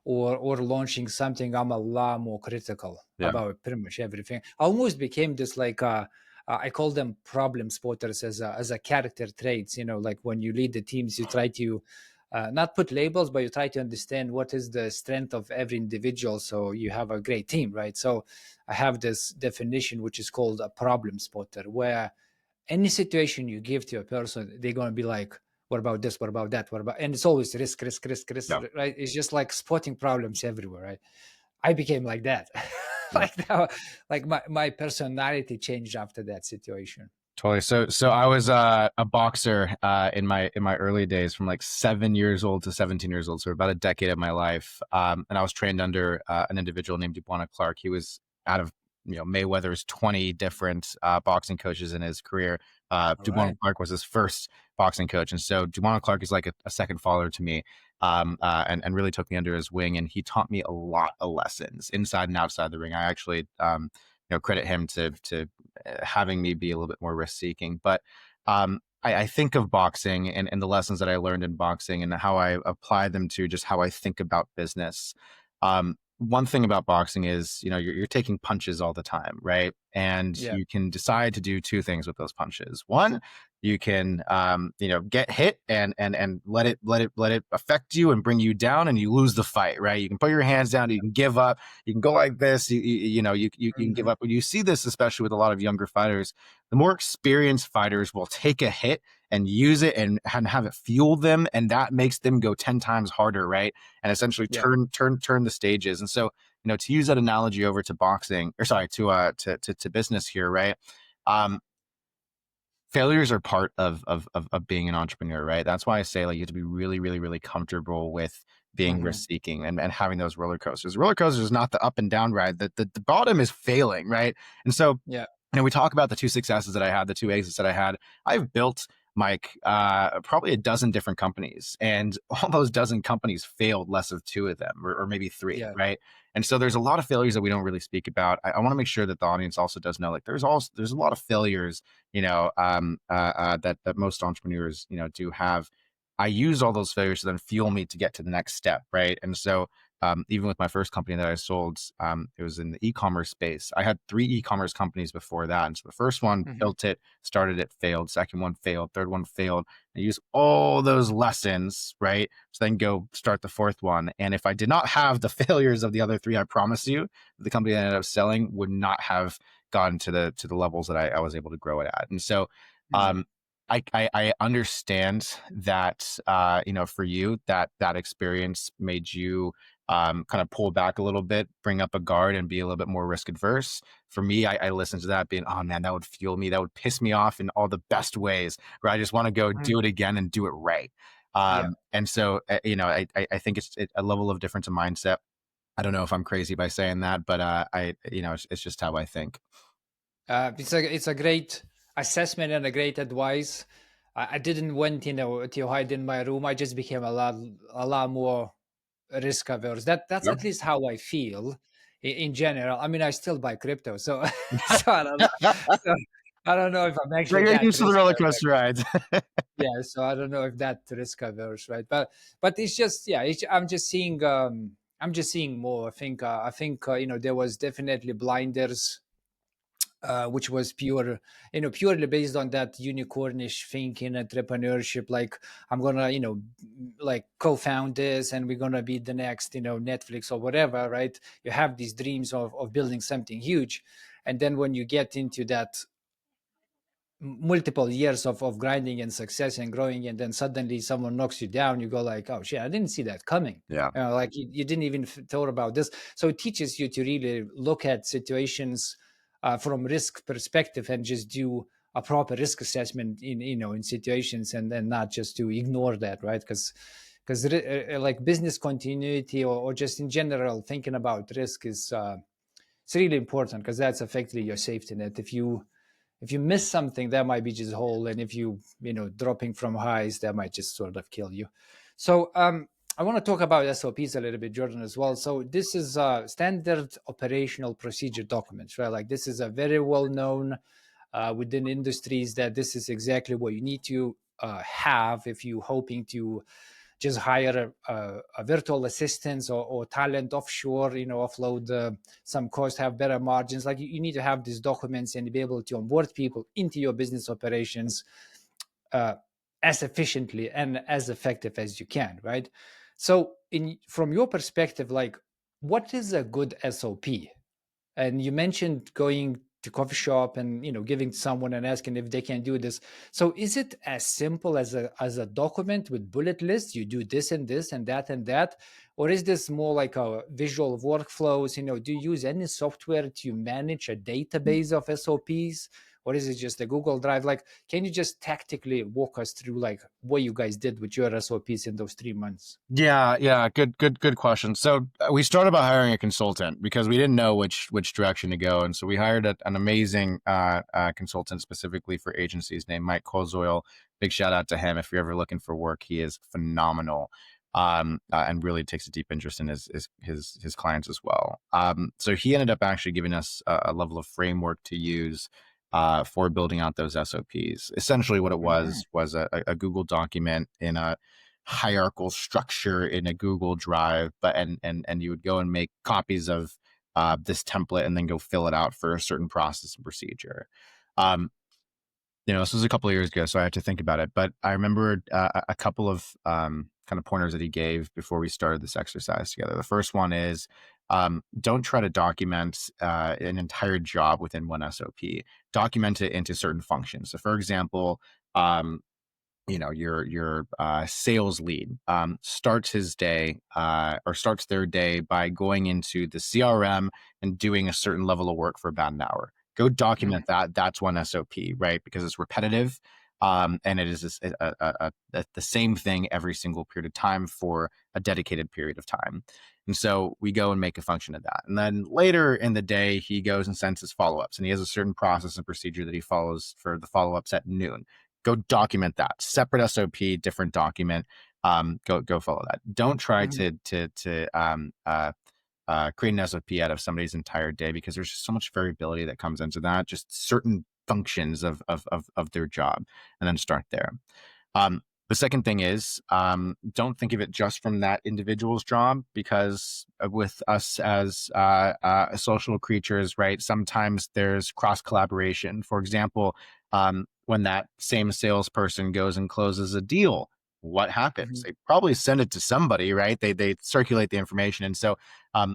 or launching something, I'm a lot more critical yeah, about pretty much everything. I almost became this, like, I call them problem spotters as a character traits. Like when you lead the teams, you try to not put labels, but you try to understand what is the strength of every individual, so you have a great team, right? So I have this definition, which is called a problem spotter, where any situation you give to a person, they're going to be like, what about this, what about that, what about, and it's always risk, risk, risk, risk, yeah, right? It's just like spotting problems everywhere, right? I became like that. yeah. Like now, like my personality changed after that situation. Totally. So I was a boxer in my early days, from like 7 years old to 17 years old, so about a decade of my life. And I was trained under an individual named Dubois Clark. He was out of Mayweather's 20 different boxing coaches in his career. All Dubois right. Clark was his first boxing coach. And so Juwan Clark is like a second father to me, and really took me under his wing. And he taught me a lot of lessons inside and outside the ring. I actually, credit him to having me be a little bit more risk seeking. But I think of boxing and the lessons that I learned in boxing and how I apply them to just how I think about business. One thing about boxing is, you're taking punches all the time, right? And Yeah. you can decide to do two things with those punches. One, you can, get hit and let it affect you and bring you down, and you lose the fight, right? You can put your hands down, you can give up, you can go like this, you can give Mhm. up. You see this especially with a lot of younger fighters. The more experienced fighters will take a hit and use it and have it fuel them, and that makes them go 10 times harder, right? And essentially Yeah. turn the stages. And so, to use that analogy over to boxing, or sorry, to business here, right? Um, Failures are part of being an entrepreneur, right? That's why I say, like, you have to be really, really, really comfortable with being Mhm. risk seeking and having those roller coasters. Roller coasters is not the up and down ride. The bottom is failing, right? And so, Yeah. we talk about the two successes that I had, the two exits that I had. I've built, Mike, probably a dozen different companies, and all those dozen companies failed less of two of them, or maybe three, Yeah. right? And so there's a lot of failures that we don't really speak about. I want to make sure that the audience also does know, like, there's a lot of failures, that most entrepreneurs, do have. I use all those failures to then fuel me to get to the next step, right? And so, even with my first company that I sold, it was in the e-commerce space. I had three e-commerce companies before that. And so the first one, Mhm. built it, started it, failed. Second one failed. Third one failed. I use all those lessons, right? So then go start the fourth one. And if I did not have the failures of the other three, I promise you, the company that I ended up selling would not have gotten to the levels that I was able to grow it at. And so, Mhm. um, I understand that, for you, that experience made you, kind of pull back a little bit, bring up a guard, and be a little bit more risk adverse. For me, I listened to that being, oh man, that would fuel me. That would piss me off in all the best ways, where I just want to go Mhm. do it again and do it right. Yeah. And so, I think it's a level of difference in mindset. I don't know if I'm crazy by saying that, but it's just how I think. It's a great assessment and a great advice. I didn't went to hide in my room. I just became a lot more risk averse. That's Yep. at least how I feel in general. I mean, I still buy crypto, so so I don't so I don't know if I'm actually You're that used to the risk roller averse. coaster rides. Yeah, so I don't know if that risk averse, right? But it's just yeah, I'm just seeing more. I think there was definitely blinders, which was purely based on that unicornish thinking, entrepreneurship. Like I'm gonna, like co-found this, and we're gonna be the next, Netflix or whatever, right? You have these dreams of building something huge, and then when you get into that multiple years of grinding and success and growing, and then suddenly someone knocks you down, you go like, oh shit, I didn't see that coming. Yeah. Like you didn't even thought about this. So it teaches you to really look at situations from risk perspective and just do a proper risk assessment in situations, and then not just to ignore that, right? Because like business continuity, or just in general thinking about risk is it's really important, because that's effectively your safety net. If you miss something, that might be just a hole, and if dropping from highs, that might just sort of kill you. So I want to talk about SOPs a little bit, Jordan, as well. So this is standard operational procedure documents, right? Like this is a very well known within industries, that this is exactly what you need to have if you're hoping to just hire a virtual assistants, or talent offshore, offload some cost, have better margins. Like you need to have these documents and be able to onboard people into your business operations uh, as efficiently and as effective as you can, right? So from your perspective, like what is a good SOP? And you mentioned going to coffee shop and giving to someone and asking if they can do this. So is it as simple as a document with bullet lists? You do this and this and that and that, or is this more like a visual workflows? Do you use any software to manage a database of SOPs, or is it just a Google Drive? Like, can you just tactically walk us through like what you guys did with your SOPs in those 3 months? Yeah. Good question. So we started by hiring a consultant because we didn't know which direction to go, and so we hired an amazing consultant specifically for agencies named Mike Kozoil. Big shout out to him. If you're ever looking for work, he is phenomenal, and really takes a deep interest in his clients as well. So he ended up actually giving us a level of framework to use for building out those SOPs. Essentially, what it Mhm. was a Google document in a hierarchical structure in a Google Drive, but and you would go and make copies of this template and then go fill it out for a certain process and procedure. Um, this was a couple of years ago, so I had to think about it. But I remember a couple of kind of pointers that he gave before we started this exercise together. The first one is don't try to document an entire job within one SOP. Document it into certain functions. So, for example, your sales lead starts his day or starts their day by going into the CRM and doing a certain level of work for about an hour. Go Mhm. document that. That's one SOP, right? Because it's repetitive, and it is the same thing every single period of time for a dedicated period of time. And so we go and make a function of that. And then later in the day, he goes and sends his follow-ups, and he has a certain process and procedure that he follows for the follow-ups at noon. Go document that. Separate SOP, different document. Go follow that. Don't try Mhm. to create an SOP out of somebody's entire day, because there's just so much variability that comes into that. Just certain functions of their job, and then start there. The second thing is, don't think of it just from that individual's job, because with us as social creatures, right? Sometimes there's cross collaboration. For example, when that same salesperson goes and closes a deal, what happens? Mhm. They probably send it to somebody, right? They circulate the information, and so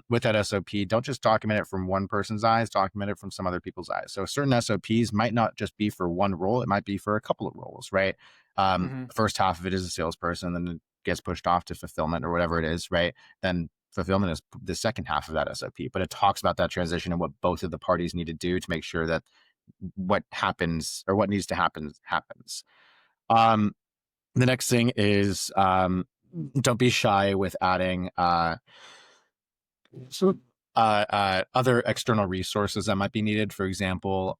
with that SOP, don't just document it from one person's eyes. Document it from some other people's eyes. So certain SOPs might not just be for one role; it might be for a couple of roles, right? Mhm. The first half of it is a salesperson, then it gets pushed off to fulfillment or whatever it is, right? Then fulfillment is the second half of that SOP, but it talks about that transition and what both of the parties need to do to make sure that what happens or what needs to happen happens. Um, the next thing is don't be shy with adding other external resources that might be needed. For example,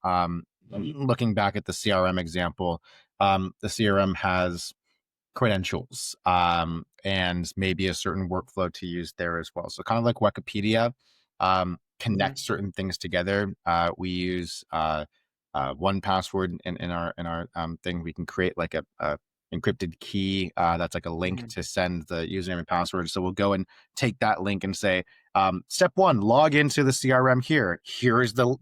looking back at the CRM example, the CRM has credentials and maybe a certain workflow to use there as well. So kind of like Wikipedia, connect Mhm. certain things together. We use one password in our thing. We can create like a encrypted key that's like a link Mhm. to send the username and password. So we'll go and take that link and say, step one, log into the CRM here. Here is the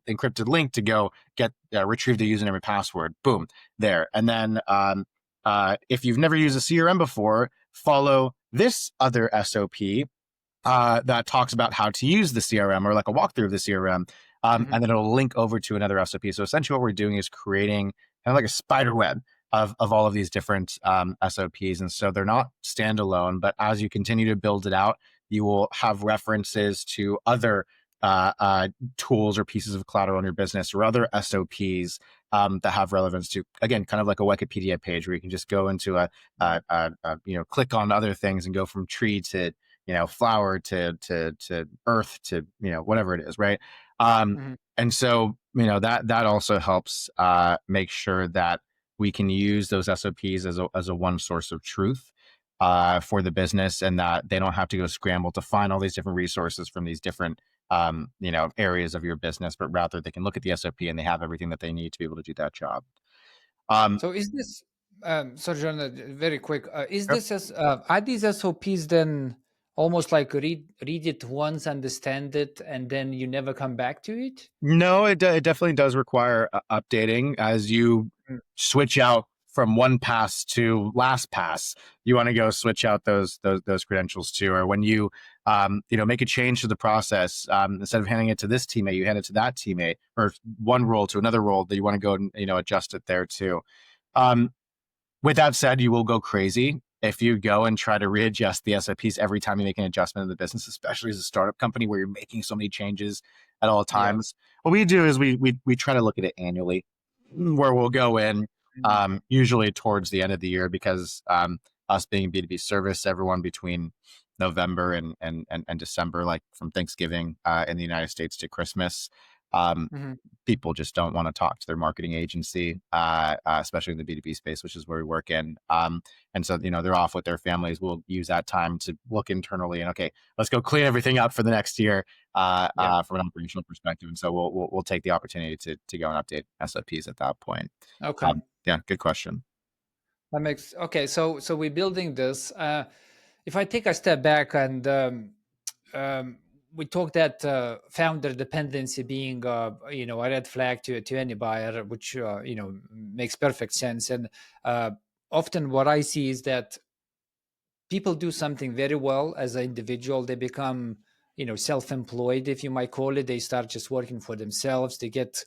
encrypted link to go get retrieve the username and password. Boom, there. And then if you've never used a CRM before, follow this other SOP that talks about how to use the CRM, or like a walkthrough of the CRM. Mhm. And then it'll link over to another SOP. So essentially what we're doing is creating kind of like a spider web of all of these different SOPs. And so they're not standalone, but as you continue to build it out, you will have references to other tools or pieces of collateral in your business, or other SOPs that have relevance to, again, kind of like a Wikipedia page where you can just go into click on other things and go from tree to flower to earth to whatever it is, right? Mhm. And so that also helps make sure that we can use those SOPs as a one source of truth for the business, and that they don't have to go scramble to find all these different resources from these different areas of your business, but rather they can look at the SOP and they have everything that they need to be able to do that job. Um, So is this sorry, John, very quick. Is yep. this as are these SOPs then almost like read it once, understand it, and then you never come back to it? No, it definitely does require updating as you Mm. switch out from one pass to last pass. You want to go switch out those credentials too, or when you make a change to the process, instead of handing it to this teammate, you hand it to that teammate, or one role to another role that you want to go and adjust it there too. Um, with that said, you will go crazy if you go and try to readjust the SOPs every time you make an adjustment in the business, especially as a startup company where you're making so many changes. at all Yeah. times. What we do is we try to look at it annually, where we'll go in Mm. usually towards the end of the year, because us being B2B service, everyone between November and December, like from Thanksgiving in the United States to Christmas, um, Mhm. people just don't want to talk to their marketing agency, especially in the B2B space, which is where we work in. And so, they're off with their families. We'll use that time to look internally and, okay, let's go clean everything up for the next year Yeah. from an operational perspective. And so we'll take the opportunity to go and update SOPs at that point. Okay. Yeah, good question. That makes okay. So we're building this. If I take a step back and um, we talked that founder dependency being a red flag to any buyer, which makes perfect sense. And often what I see is that people do something very well as an individual. They become self-employed, if you might call it. They start just working for themselves. They get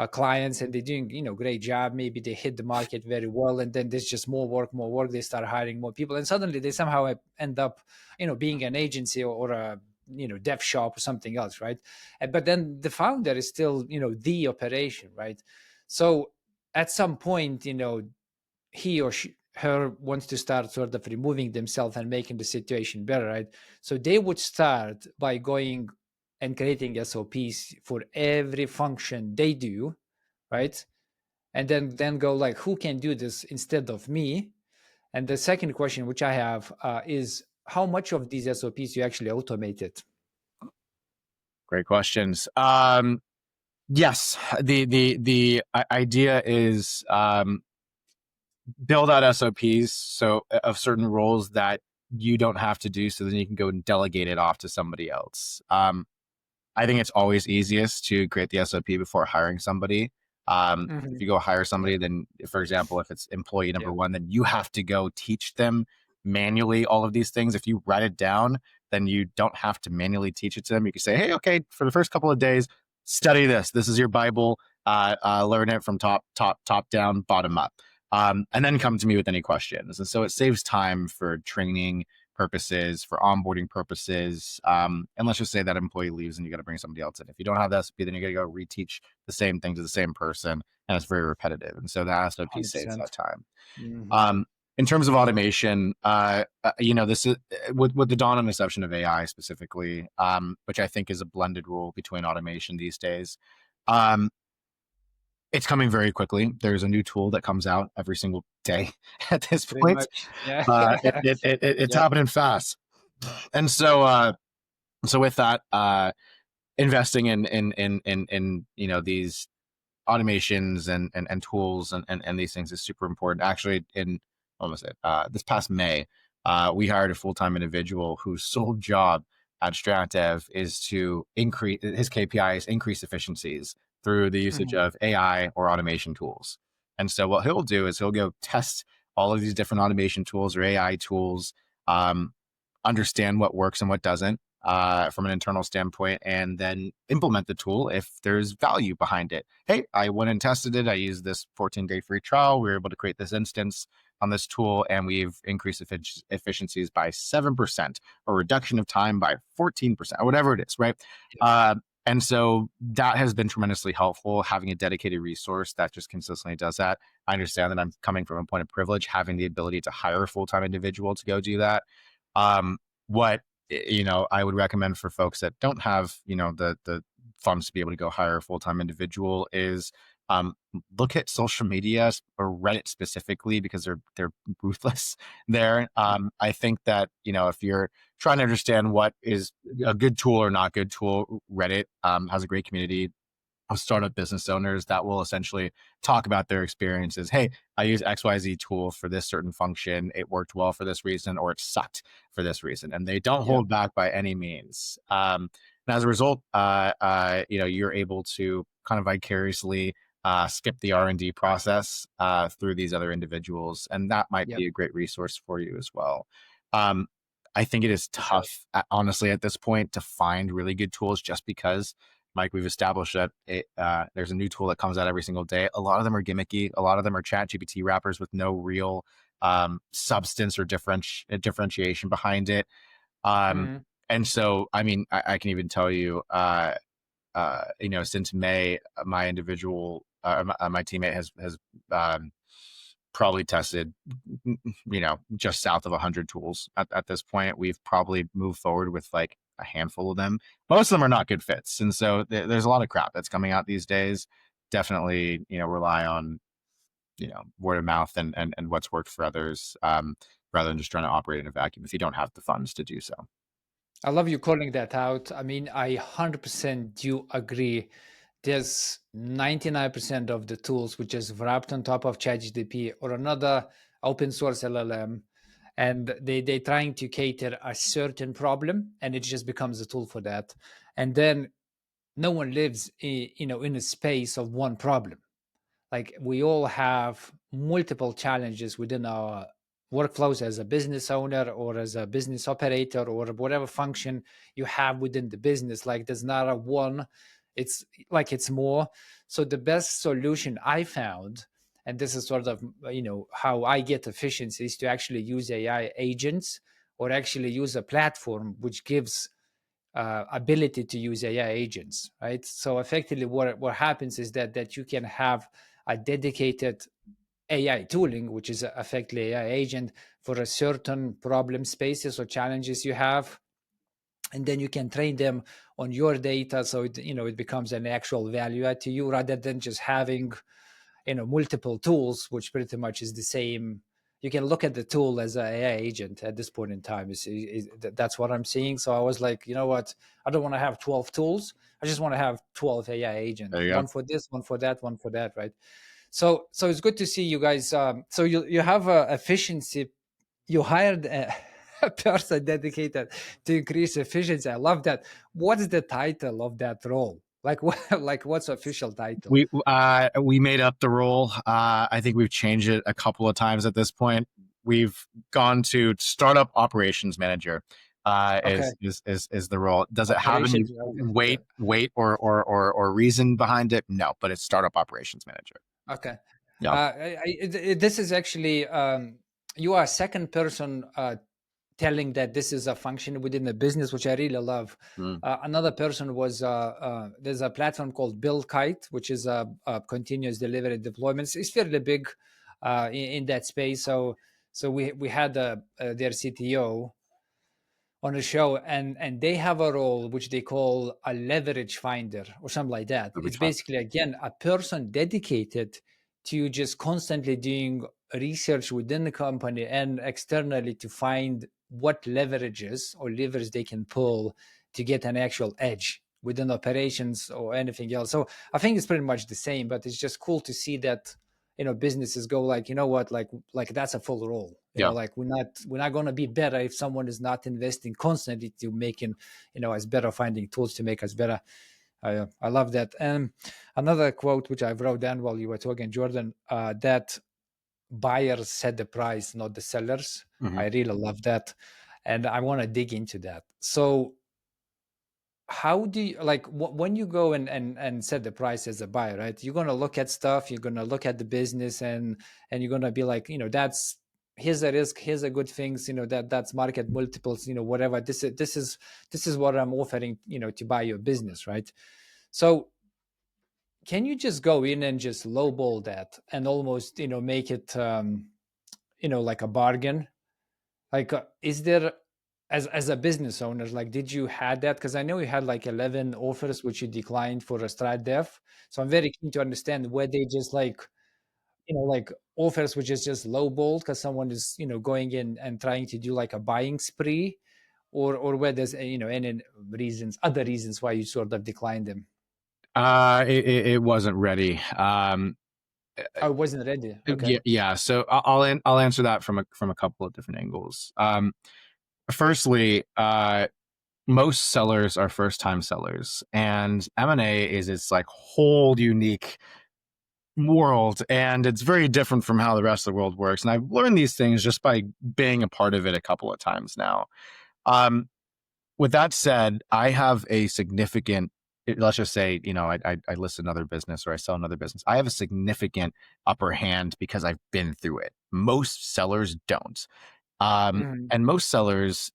clients and they're doing great job. Maybe they hit the market very well, and then there's just more work. They start hiring more people, and suddenly they somehow end up being an agency or a dev shop or something else, right? But then the founder is still the operation, right? So at some point he or her wants to start sort of removing themselves and making the situation better, right? So they would start by going and creating SOPs for every function they do, right? And then go like, who can do this instead of me? And the second question, which I have, is how much of these SOPs you actually automated? Great questions. Yes, the idea is build out SOPs of certain roles that you don't have to do, so then you can go and delegate it off to somebody else. I think it's always easiest to create the SOP before hiring somebody. If Hmm. you go hire somebody, then, for example, if it's employee number Yeah. one, then you have to go teach them manually all of these things. If you write it down, then you don't have to manually teach it to them. You can say, hey, okay, for the first couple of days, study this. This is your Bible. Learn it from top down, bottom up. And then come to me with any questions. And so it saves time for training purposes, for onboarding purposes. And let's just say that employee leaves and you got to bring somebody else in. If you don't have the SOP, then you got to go reteach the same thing to the same person, and it's very repetitive. And so the SOP saves 100%. that time. Hmm. Um, in terms of automation, this is with the dawn and inception of AI specifically, which I think is a blended rule between automation these days. Um, it's coming very quickly. There's a new tool that comes out every single day at this Pretty point. much. Yeah. It's Yep. happening fast. And so with that, investing in these automations and tools and these things is super important. Actually, in almost this past May, we hired a full-time individual whose sole job at StratDev is to increase his KPIs, increase efficiencies through the usage Mhm. of AI or automation tools. And so what he'll do is he'll go test all of these different automation tools or AI tools, um, understand what works and what doesn't from an internal standpoint, and then implement the tool if there's value behind it. Hey, I went and tested it. I used this 14-day free trial. We were able to create this instance on this tool, and we've increased efficiencies by 7%, or reduction of time by 14%, or whatever it is, right? Yep. And so that has been tremendously helpful, having a dedicated resource that just consistently does that. I understand that I'm coming from a point of privilege, having the ability to hire a full-time individual to go do that. What I would recommend for folks that don't have the funds to be able to go hire a full-time individual is look at social media or Reddit specifically, because they're ruthless there. I think that if you're trying to understand what is a good tool or not good tool, Reddit has a great community of startup business owners that will essentially talk about their experiences. Hey, I use XYZ tool for this certain function. It worked well for this reason, or it sucked for this reason. And they don't Yep. hold back by any means. And as a result, you're able to kind of vicariously skip the R&D process through these other individuals. And that might Yep. be a great resource for you as well. Um, I think it is For sure. tough, honestly, at this point to find really good tools, just because, Mike, we've established that there's a new tool that comes out every single day. A lot of them are gimmicky. A lot of them are chat GPT wrappers with no real substance or differentiation behind it. Um, Mhm. and so, I mean, I can even tell you, since May, my my teammate has um, probably tested, just south of 100 tools at this point. We've probably moved forward with like a handful of them. Most of them are not good fits. And so there's a lot of crap that's coming out these days. Definitely, rely on, word of mouth and what's worked for others, rather than just trying to operate in a vacuum if you don't have the funds to do so. I love you calling that out. I mean, I 100% do agree. There's 99% of the tools which is wrapped on top of ChatGPT or another open source LLM, and they trying to cater a certain problem, and it just becomes a tool for that. And then no one lives in a space of one problem. Like we all have multiple challenges within our workflows as a business owner or as a business operator or whatever function you have within the business. Like there's not a one, it's like it's more. So the best solution I found, and this is sort of how I get efficiency, is to actually use AI agents or actually use a platform which gives ability to use AI agents, right? So effectively, what happens is that you can have a dedicated AI tooling, which is effectively AI agent for a certain problem spaces or challenges you have, and then you can train them on your data, so it becomes an actual value add to you rather than just having multiple tools, which pretty much is the same. You can look at the tool as an AI agent at this point in time. That's what I'm seeing. So I was like, you know what? I don't want to have 12 tools. I just want to have 12 AI agents, There you go. one for this, one for that, one for that, right? So it's good to see you guys. So you have efficiency. You hired a person dedicated to increase efficiency. I love that. What's the title of that role? Like what? Like what's the official title? We made up the role. I think we've changed it a couple of times at this point. We've gone to startup operations manager. Okay, Is the role? Does it have any operations. Okay, yeah. weight or reason behind it? No, but it's startup operations manager. Okay. Yeah. This is actually you are a second person telling that this is a function within the business, which I really love. Mm. Another person was there's a platform called Build Kite, which is a continuous delivery deployments. It's fairly big in that space. So we had their CTO on a show, and they have a role which they call a leverage finder or something like that. That'd be It's fun. basically again a person dedicated to just constantly doing research within the company and externally to find what leverages or levers they can pull to get an actual edge within operations or anything else. So I think it's pretty much the same, but it's just cool to see that businesses go like, you know what, like that's a full role. Yeah. Like we're not going to be better if someone is not investing constantly to making us better, finding tools to make us better. I love that. And another quote which I wrote down while you were talking, Jordan, that buyers set the price, not the sellers. Hmm. I really love that, and I want to dig into that. So how do you like when you go and set the price as a buyer, right? You're going to look at stuff, you're going to look at the business, and you're going to be like, that's, here's a risk, here's a good things, that's market multiples, whatever. This is what I'm offering, to buy your business, right? So can you just go in and just lowball that and almost make it like a bargain? Like, is there, as a business owner, like, did you had that? Because I know you had like 11 offers which you declined for a StratDev. So I'm very keen to understand where they just like, like offers which is just lowballed because someone is, going in and trying to do like a buying spree, or where there's any other reasons why you sort of declined them. It wasn't ready. Oh, it wasn't ready. Okay. Yeah, yeah. So I'll answer that from a couple of different angles. Firstly, most sellers are first time sellers, and M&A is its like whole unique world, and it's very different from how the rest of the world works. And I've learned these things just by being a part of it a couple of times now. Um, with that said, I have a significant, let's just say, I list another business or I sell another business. I have a significant upper hand because I've been through it. Most sellers don't. Mhm. And most sellers,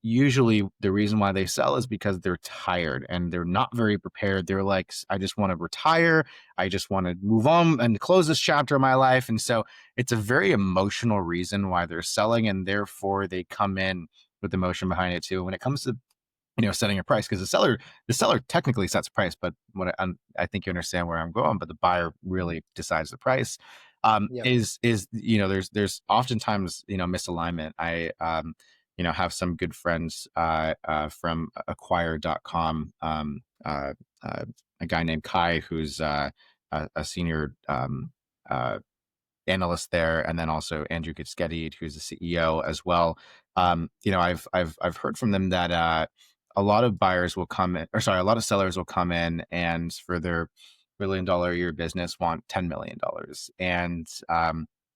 usually the reason why they sell is because they're tired and they're not very prepared. They're like, I just want to retire. I just want to move on and close this chapter of my life. And so it's a very emotional reason why they're selling. And therefore they come in with emotion behind it too. When it comes to setting a price, because the seller technically sets price, but I think you understand where I'm going, but the buyer really decides the price. Yep. Is there's oftentimes misalignment. I have some good friends from acquire.com, uh, a guy named Kai who's a senior uh, analyst there, and then also Andrew Getsketti, who's the CEO as well. I've heard from them that a lot of buyers will come in, or sorry, a lot of sellers will come in and for their $1 billion a year business want $10 million, and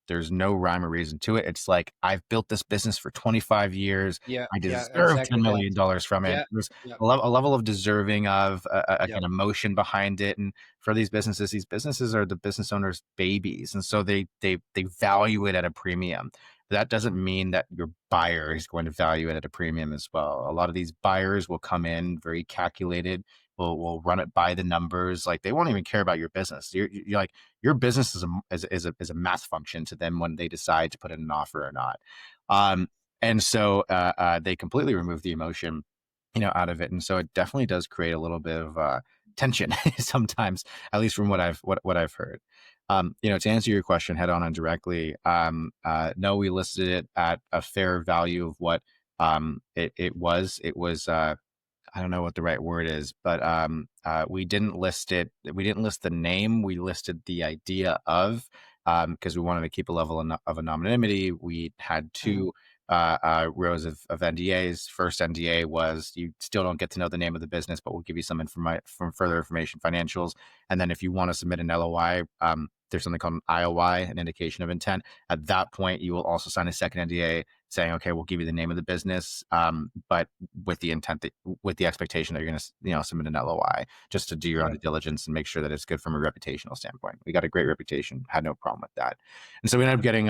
there's no rhyme or reason to it. It's like, I've built this business for 25 years. Yeah, I yeah, deserve $10 exactly that. million from it. Yeah, There's yeah, a level of deserving of a yeah, kind of emotion behind it, and for these businesses are the business owners' babies, and so they value it at a premium. That doesn't mean that your buyer is going to value it at a premium as well. A lot of these buyers will come in very calculated. Will run it by the numbers. Like, they won't even care about your business. You're like, your business is a math function to them when they decide to put in an offer or not. Um, and so they completely remove the emotion out of it, and so it definitely does create a little bit of tension sometimes, at least from what I've heard. To answer your question head on and directly, no, we listed it at a fair value of what it was. It was I don't know what the right word is, but we didn't list it. We didn't list the name. We listed the idea of, because we wanted to keep a level of anonymity. We had mhm, two rows of NDAs. First NDA was, you still don't get to know the name of the business, but we'll give you some from further information, financials. And then if you want to submit an LOI, there's something called an IOI, an indication of intent. At that point, you will also sign a second NDA saying, okay, we'll give you the name of the business, but with the intent with the expectation that you're going to, submit an LOI just to do your own right, due diligence and make sure that it's good from a reputational standpoint. We got a great reputation, had no problem with that. And so we ended up getting,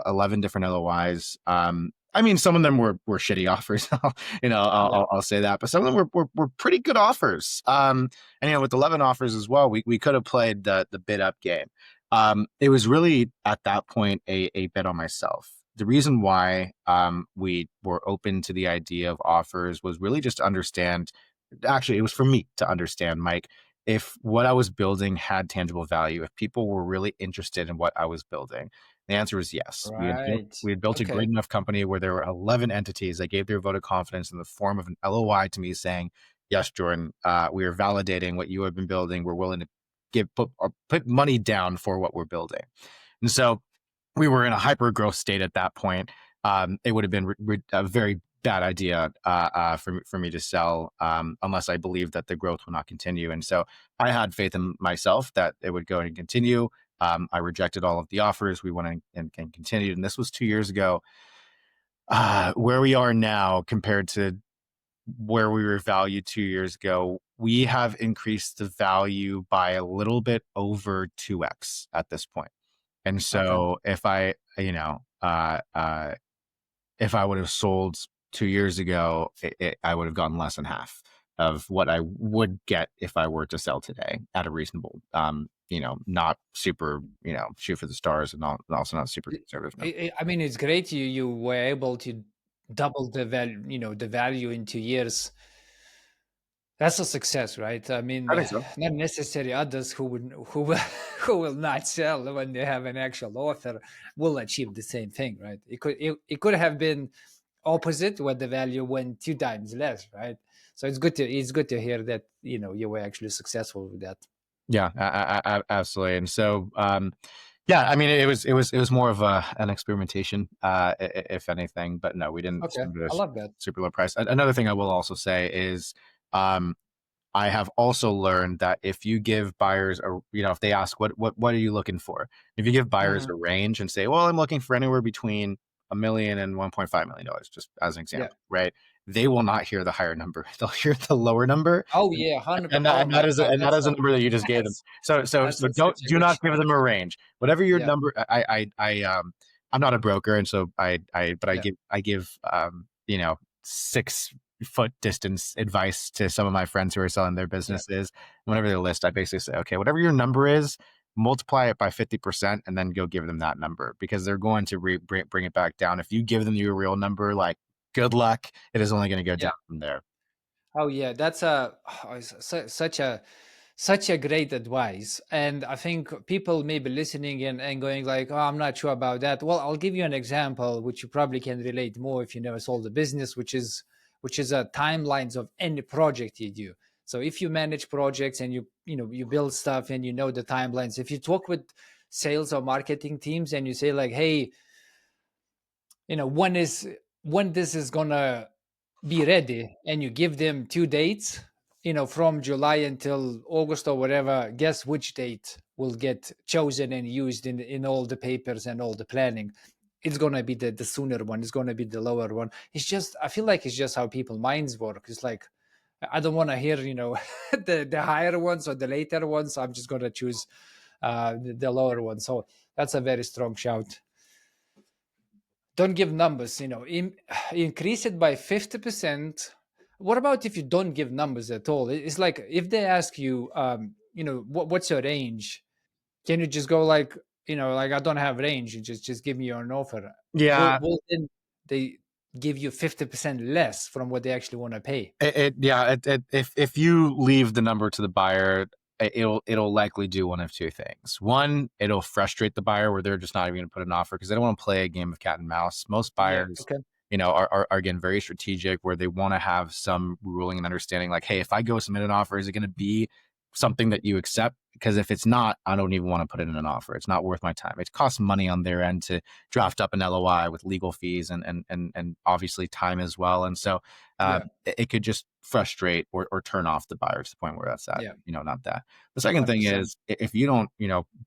11 different LOIs. I mean, some of them were shitty offers. yeah, I'll say that, but some of them were pretty good offers. And with 11 offers as well, we could have played the bid up game. It was really at that point a bet on myself. The reason why we were open to the idea of offers was really just to understand. Actually, it was for me to understand, Mike, if what I was building had tangible value, if people were really interested in what I was building. The answer is yes. right. We had built a Okay. great enough company where there were 11 entities that gave their vote of confidence in the form of an LOI to me saying, yes, Jordan, we are validating what you have been building. We're willing to put money down for what we're building. And so we were in a hyper growth state at that point. It would have been a very bad idea for me to sell, unless I believed that the growth will not continue. And so I had faith in myself that it would go and continue. I rejected all of the offers. We went and continued. And this was 2 years ago. Where we are now compared to where we were valued 2 years ago, we have increased the value by a little bit over 2x at this point. And Okay. so if I would have sold 2 years ago, I would have gotten less than half of what I would get if I were to sell today at a reasonable, not super, shoot for the stars, and also not super conservative. No. I mean, it's great you were able to double the value, the value in 2 years. That's a success, right? I mean, I think so. not necessarily others who will not sell when they have an actual offer will achieve the same thing, right? It could have been opposite, where the value went two times less, right? So it's good to hear that you were actually successful with that. Yeah, absolutely. And so, yeah, I mean, it was more of an experimentation, if anything. But no, we didn't Okay, sell it at I a love that. super low price. Another thing I will also say is, um, I have also learned that if you give buyers if they ask what are you looking for, if you give buyers Hmm. a range and say, well, I'm looking for anywhere between $1 million and $1.5 million, just as an Yeah. example, right? They will not hear the higher number; they'll hear the lower number, Oh yeah, 100. and Oh my God, that is a number that you just gave them. that's So such a don't good do not give shot. them a range. Whatever your Yeah. number, I'm not a broker, and so but Yeah, I give, 6 foot distance advice to some of my friends who are selling their yeah, businesses. Whenever they list, I basically say, okay, whatever your number is, multiply it by 50% and then go give them that number, because they're going to bring it back down. If you give them your real number, like, good luck. It is only going to go yeah. down from there. Oh yeah, that's a such a great advice. And I think people may be listening and going like, oh, I'm not sure about that. Well, I'll give you an example which you probably can relate more if you never sold a business, which is timelines of any project you do. So if you manage projects and you build stuff and you know the timelines, if you talk with sales or marketing teams and you say like, hey, when this is gonna be ready, and you give them 2 dates, from July until August or whatever, guess which date will get chosen and used in all the papers and all the planning? It's gonna be the sooner one. It's gonna be the lower one. It's just, I feel like it's just how people minds work. It's like, I don't want to hear the higher ones or the later ones. I'm just gonna choose the lower one. So that's a very strong shout. Don't give numbers, increase it by 50%. What about if you don't give numbers at all? It's like if they ask you, what's your range? Can you just go like, like, I don't have range, you just give me an offer? will Yeah, will then they give you 50% less from what they actually want to pay? if you leave the number to the buyer, it'll likely do one of two things. One, it'll frustrate the buyer where they're just not even going to put an offer because they don't want to play a game of cat and mouse. Most Yeah, buyers, okay. are again very strategic, where they want to have some ruling and understanding. Like, hey, if I go submit an offer, is it going to be something that you accept? Because if it's not, I don't even want to put it in an offer. It's not worth my time. It costs money on their end to draft up an LOI with legal fees and obviously time as well. And so Yeah, it could just frustrate or turn off the buyer to the point where that's at, yeah, not that. The second thing 100%. is, if you don't,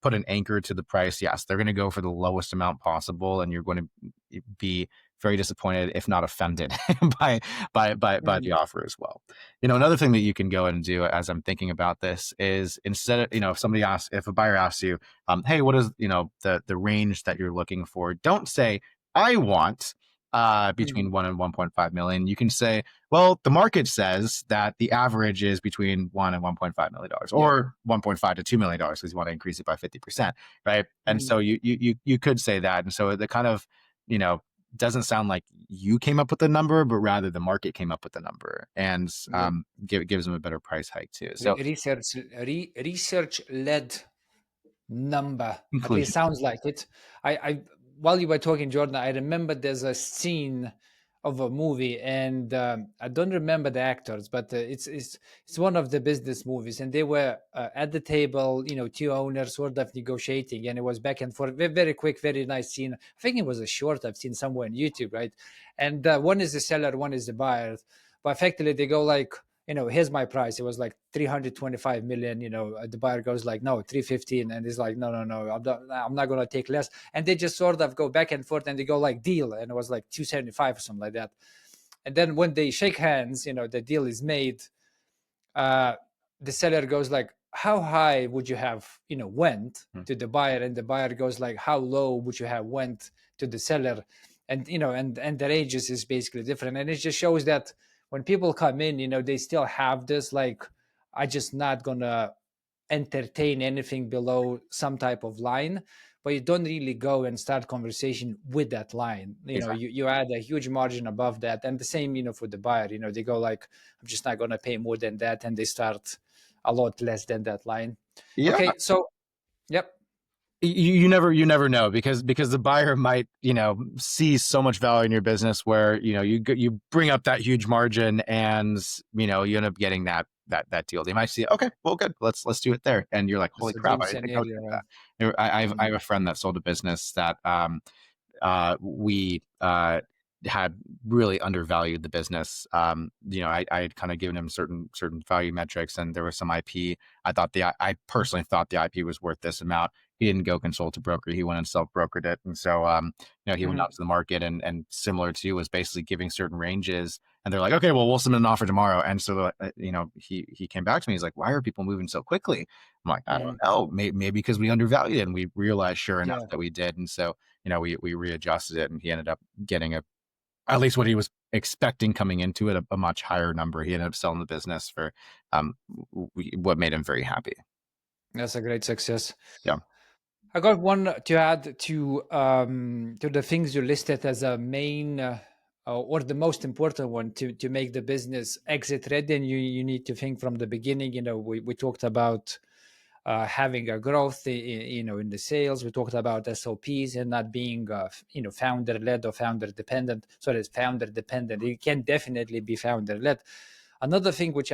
put an anchor to the price, yes, they're going to go for the lowest amount possible, and you're going to be very disappointed, if not offended, by by the Mhm. offer as well. Another thing that you can go and do, as I'm thinking about this, is instead of, if a buyer asks you, hey, what is, the range that you're looking for? Don't say, I want between Mhm. 1 and 1.5 million. You can say, well, the market says that the average is between 1 and 1.5 million dollars, Yeah. or 1.5 to $2 million, because you want to increase it by 50%, right? And Mhm. so you could say that. And so the kind of, you know doesn't sound like you came up with the number, but rather the market came up with the number, and Yeah. gives them a better price hike too. So Research led number, at least conclusion. sounds like it. I While you were talking, Jordan, I remember there's a scene of a movie, and I don't remember the actors, but it's one of the business movies, and they were at the table, two owners sort of negotiating, and it was back and forth, very quick, very nice scene. I think it was a short I've seen somewhere on YouTube, right? And one is the seller, one is the buyer, but effectively they go like, here's my price. It was like 325 million. The buyer goes like, no, 315, and he's like, no, no, no, I'm not going to take less. And they just sort of go back and forth, and they go like, deal, and it was like 275 or something like that. And then when they shake hands, the deal is made. uh the seller goes like, how high would you have went Hmm. to the buyer? And the buyer goes like, how low would you have went to the seller? And and the ranges is basically different, and it just shows that when people come in, they still have this like, I just not gonna entertain anything below some type of line. But you don't really go and start conversation with that line. Exactly. You add a huge margin above that, and the same for the buyer. They go like, I'm just not going to pay more than that, and they start a lot less than that line. Yeah. Okay, so yep. You never know, because the buyer might, see so much value in your business, where, you bring up that huge margin, and, you end up getting that deal. They might see, okay, well, good, let's do it there, and you're like, holy It's a crap, dream I didn't think I would scenario, get right? that. I have Mhm. a friend that sold a business that we had really undervalued the business. I had kind of given him certain value metrics, and there was some IP. I personally thought the IP was worth this amount. He didn't go consult a broker; he went and self brokered it, and so he went out Mhm. to the market, and similar to you, was basically giving certain ranges, and they're like, okay, well, we'll submit an offer tomorrow. And so he came back to me. He's like, why are people moving so quickly? I'm like, I don't Mhm. know. Maybe because we undervalued it, and we realized, sure enough, Yeah. that we did. And so we readjusted it, and he ended up getting at least what he was expecting coming into it, a much higher number. He ended up selling the business for what made him very happy. That's a great success. Yeah. I got one to add to the things you listed as a main or the most important one to make the business exit ready. And you need to think from the beginning. We talked about having a growth, in the sales. We talked about SOPs and not being, founder led or founder dependent. So it's founder dependent. It can definitely be founder led. Another thing which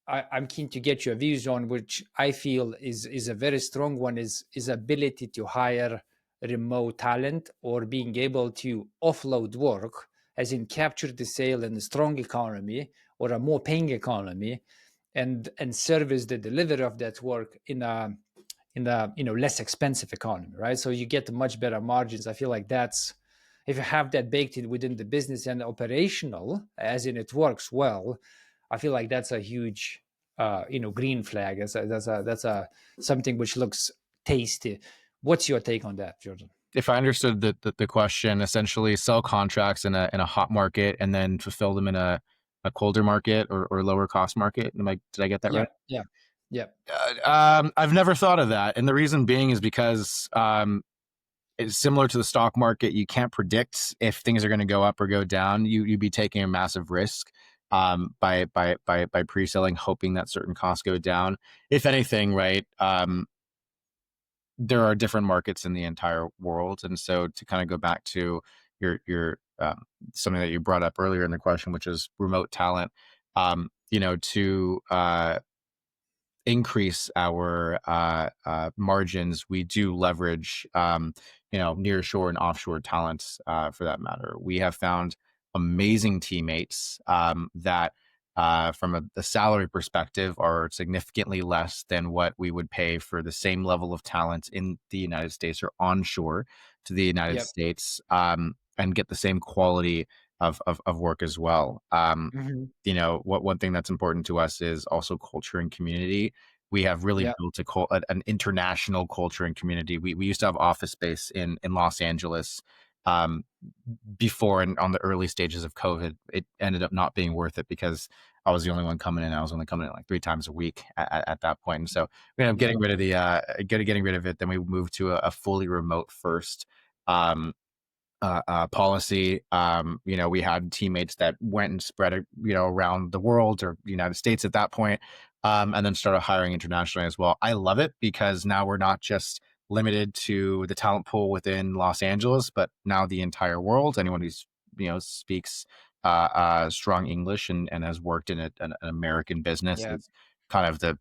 I'm keen to get your views on, which I feel is a very strong one, is ability to hire remote talent or being able to offload work, as in capture the sale in a strong economy or a more paying economy, and service the delivery of that work in a less expensive economy, right? So you get much better margins. I feel like that's, if you have that baked in within the business and operational, as in it works well, I feel like that's a huge green flag. That's a something which looks tasty. What's your take on that, Jordan? If I understood the question, essentially sell contracts in a hot market and then fulfill them in a colder market, or lower cost market. Did I get that Yeah, right? yeah, yeah, I've never thought of that, and the reason being is because it's similar to the stock market. You can't predict if things are going to go up or go down. You'd be taking a massive risk by pre-selling, hoping that certain costs go down. If anything, right? There are different markets in the entire world, and so to kind of go back to your something that you brought up earlier in the question, which is remote talent. To increase our margins, we do leverage, nearshore and offshore talents, for that matter. We have found amazing teammates that, from a salary perspective, are significantly less than what we would pay for the same level of talent in the United States or onshore to the United yep, States, and get the same quality of work as well. hmm, What one thing that's important to us is also culture and community. We have really yeah, built an international culture and community. We used to have office space in Los Angeles, um, before, and on the early stages of COVID. It ended up not being worth it because I was the only one coming in. I was only coming in like 3 times a week at that point. And so we ended up yeah, getting rid of it. Then we moved to a fully remote first, um, policy. We had teammates that went and spread it, around the world or the United States at that point, and then started hiring internationally as well. I love it because now we're not just limited to the talent pool within Los Angeles, but now the entire world. Anyone who's speaks strong English and has worked in an American business yeah, is kind of the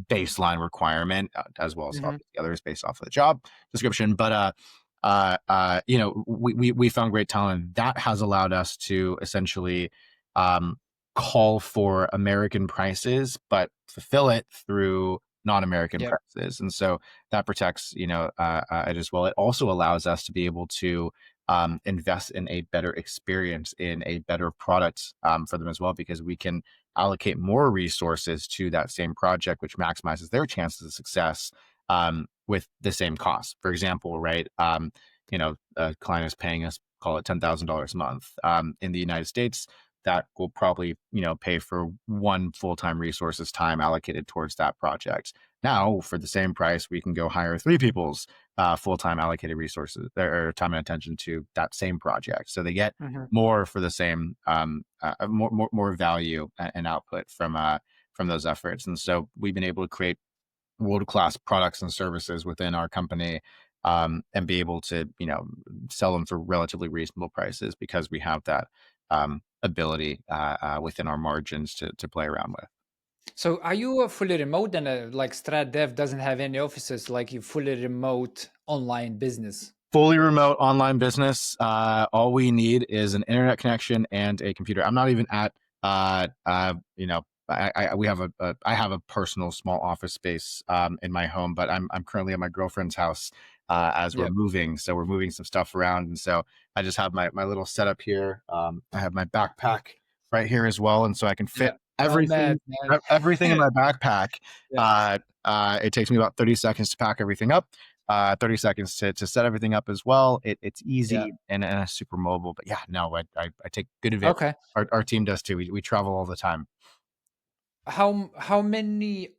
baseline requirement, as well as hmm, obviously others based off of the job description. But we found great talent that has allowed us to essentially, um, call for American prices, but fulfill it through non-American yeah, prices, and so that protects it as well. It also allows us to be able to invest in a better experience, in a better product, for them as well, because we can allocate more resources to that same project, which maximizes their chances of success, with the same cost. For example, right? A client is paying us, call it $10,000 a month. In the United States, that will probably, pay for one full-time resource's time allocated towards that project. Now, for the same price, we can go hire three people's full-time allocated resources, or time and attention to that same project. So they get hmm, more for the same, more value and output from those efforts. And so we've been able to create world-class products and services within our company, and be able to, sell them for relatively reasonable prices because we have that ability, within our margins to play around with. So are you fully remote, and like StratDev doesn't have any offices, like you fully remote online business? Fully remote online business. All we need is an internet connection and a computer. I'm not even at, I have a personal small office space, in my home, but I'm currently at my girlfriend's house, as we're Yep. moving. So we're moving some stuff around, and so I just have my little setup here. I have my backpack right here as well, and so I can fit Yeah. No, man, everything man. everything in my backpack. Yeah. It takes me about 30 seconds to pack everything up, 30 seconds to set everything up as well. It's Yeah. easy and it's super mobile. But yeah, no, I take good advantage. Okay. Our team does too. We travel all the time. How many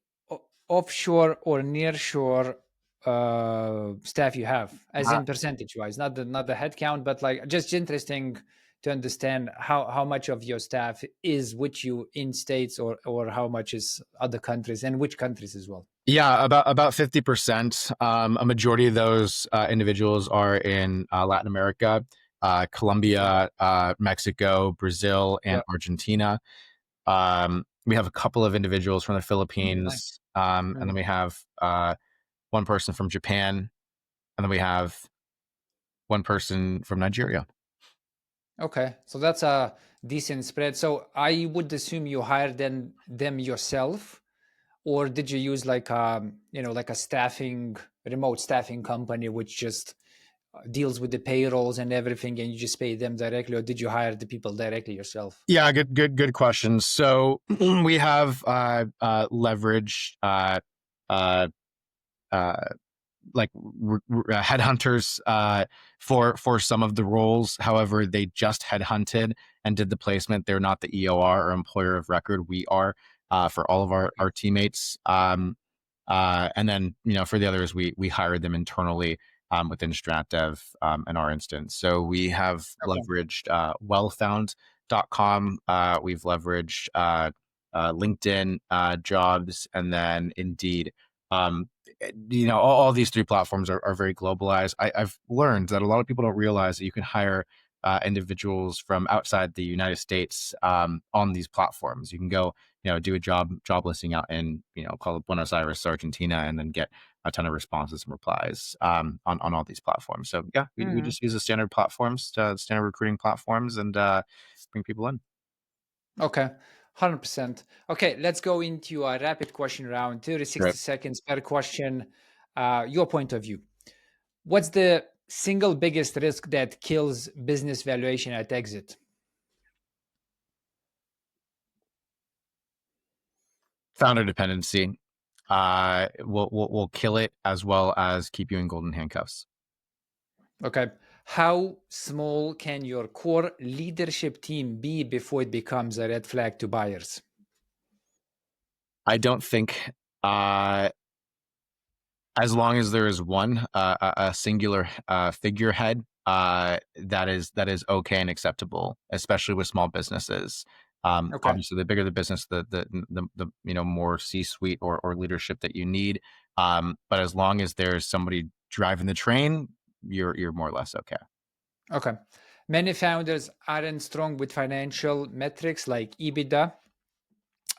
offshore or nearshore staff you have, as in percentage wise, not the head count, but like just interesting to understand how much of your staff is with you in states, or how much is other countries, and which countries as well. Yeah, about 50%. A majority of those individuals are in Latin America, Okay. Colombia, Mexico, Brazil, and Yeah. Argentina. We have a couple of individuals from the Nice. Philippines, and then we have one person from Japan, and then we have one person from Nigeria. Okay, so that's a decent spread. So I would assume you hired them yourself, or did you use like like a staffing remote staffing company which just deals with the payrolls and everything, and you just pay them directly, or did you hire the people directly yourself? Yeah, good questions. So we have leverage uh, uh, like headhunters for some of the roles. However, they just headhunted and did the placement. They're not the EOR or employer of record. We are for all of our teammates. And then for the others, we hired them internally within StratDev in our instance. So we have Okay. leveraged wellfound.com. We've leveraged LinkedIn jobs, and then Indeed. Um, all these three platforms are very globalized. I've learned that a lot of people don't realize that you can hire individuals from outside the United States on these platforms. You can go, do a job listing out in, call it Buenos Aires, Argentina, and then get a ton of responses and replies on all these platforms. So yeah, we Mhm. just use the standard platforms, standard recruiting platforms, and bring people in. Okay, 100%. Okay, let's go into a rapid question round, 30, Great. 60 seconds per question. Your point of view. What's the single biggest risk that kills business valuation at exit? Founder dependency will kill it, as well as keep you in golden handcuffs. Okay. How small can your core leadership team be before it becomes a red flag to buyers? I don't think as long as there is one a singular figurehead, that is okay and acceptable, especially with small businesses. Okay. Obviously, the bigger the business, the more C-suite or leadership that you need. But as long as there's somebody driving the train, you're more or less okay. Okay. Many founders aren't strong with financial metrics like EBITDA.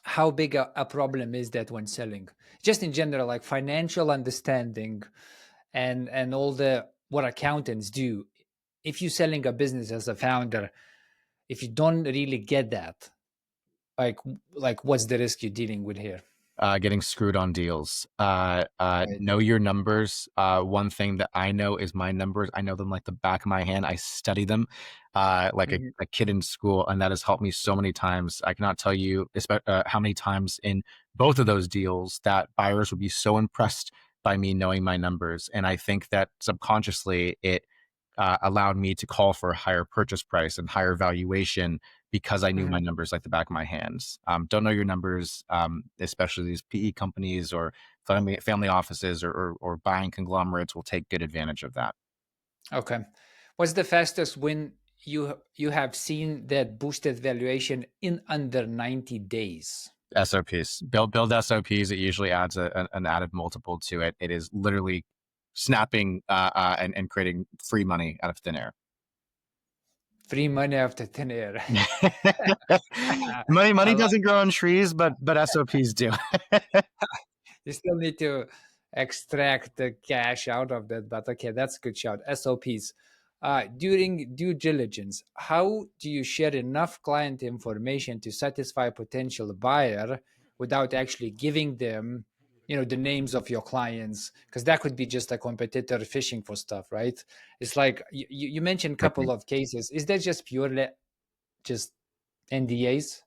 How big a problem is that when selling? Just in general, like financial understanding and all the what accountants do. If you're selling a business as a founder, if you don't really get that, like what's the risk you're dealing with here? Getting screwed on deals. Right. Know your numbers. One thing that I know is my numbers. I know them like the back of my hand. I study them like Mhm. a kid in school, and that has helped me so many times. I cannot tell you how many times in both of those deals that buyers would be so impressed by me knowing my numbers. And I think that subconsciously it allowed me to call for a higher purchase price and higher valuation because I knew my Mhm. numbers like the back of my hands. Don't know your numbers, especially these PE companies or family offices or buying conglomerates will take good advantage of that. Okay. What's the fastest win you have seen that boosted valuation in under 90 days? SOPs, build SOPs. It usually adds an added multiple to it. It is literally snapping and creating free money out of thin air. Free money after thin air. Money I like doesn't grow on trees, but SOPs do. You still need to extract the cash out of that, but okay, that's a good shout. SOPs. During due diligence, how do you share enough client information to satisfy a potential buyer without actually giving them, the names of your clients? Because that could be just a competitor fishing for stuff, right? It's like you mentioned a couple of cases. Is that just purely just NDAs?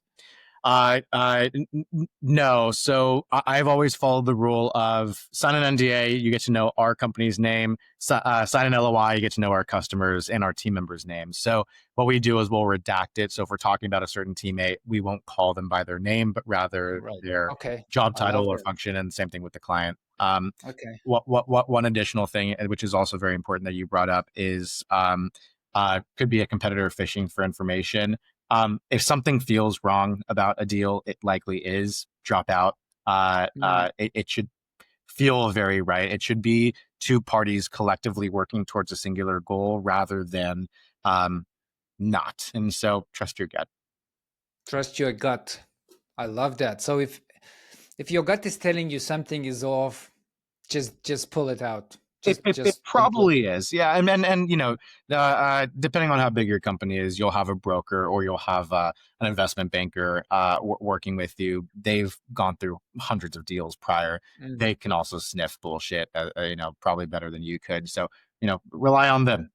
No. So I've always followed the rule of sign an NDA, you get to know our company's name. Sign an LOI, you get to know our customers and our team members' names. So what we do is we'll redact it. So if we're talking about a certain teammate, we won't call them by their name, but rather Right. their Okay. job I love title or that. function, and the same thing with the client. Okay. What one additional thing, which is also very important that you brought up, is could be a competitor fishing for information. If something feels wrong about a deal, it likely is. Drop out. Mm. It should feel very right. It should be two parties collectively working towards a singular goal rather than um, not. And so trust your gut. Trust your gut. I love that. So if your gut is telling you something is off, just pull it out. It Just simply. probably is, yeah. And depending on how big your company is, you'll have a broker or you'll have an investment banker working with you. They've gone through hundreds of deals prior. They Mhm. can also sniff bullshit, probably better than you could. So rely on them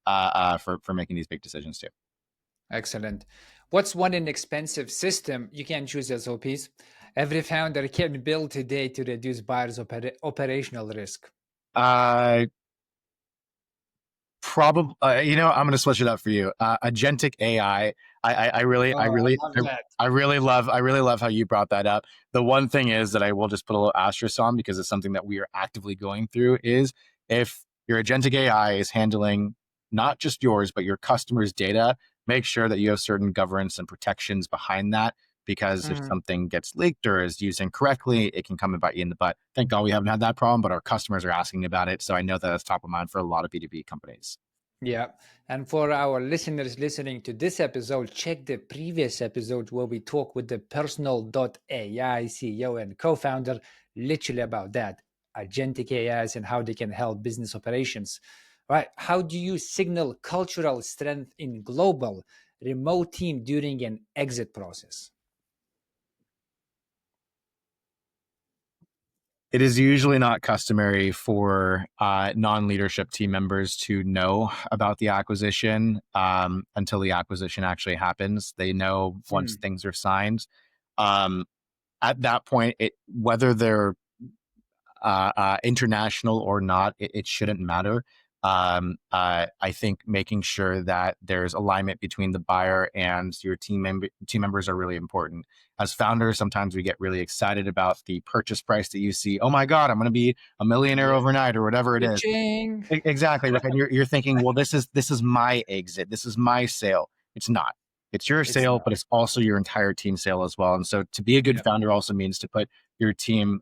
for making these big decisions too. Excellent. What's one inexpensive system you can choose SOPs? Every founder can build today to reduce buyers' operational risk. Uh, Probably, I'm going to switch it up for you. Agentic AI. I really, I Oh, really, I love that. I really love how you brought that up. The one thing is that I will just put a little asterisk on because it's something that we are actively going through. Is if your agentic AI is handling not just yours but your customers' data, make sure that you have certain governance and protections behind that. Because if Mhm. something gets leaked or is used incorrectly, it can come and bite you in the butt. Thank God we haven't had that problem, but our customers are asking about it. So I know that that's top of mind for a lot of B2B companies. Yeah. And for our listeners listening to this episode, check the previous episode where we talk with the personal.ai CEO and co founder literally about that agentic AIs and how they can help business operations. Right. How do you signal cultural strength in global remote team during an exit process? It is usually not customary for non-leadership team members to know about the acquisition until the acquisition actually happens. They know once Hmm. things are signed. Um, at that point, whether they're international or not, it shouldn't matter. I think making sure that there's alignment between the buyer and your team members are really important. As founders, sometimes we get really excited about the purchase price that you see. Oh my God, I'm going to be a millionaire Yeah. overnight or whatever it is. Cha-ching. Exactly. Right. And you're thinking, well, this is my exit. This is my sale. It's not. It's your It's sale, not. but it's also your entire team sale as well. And so to be a good Yeah. founder also means to put your team's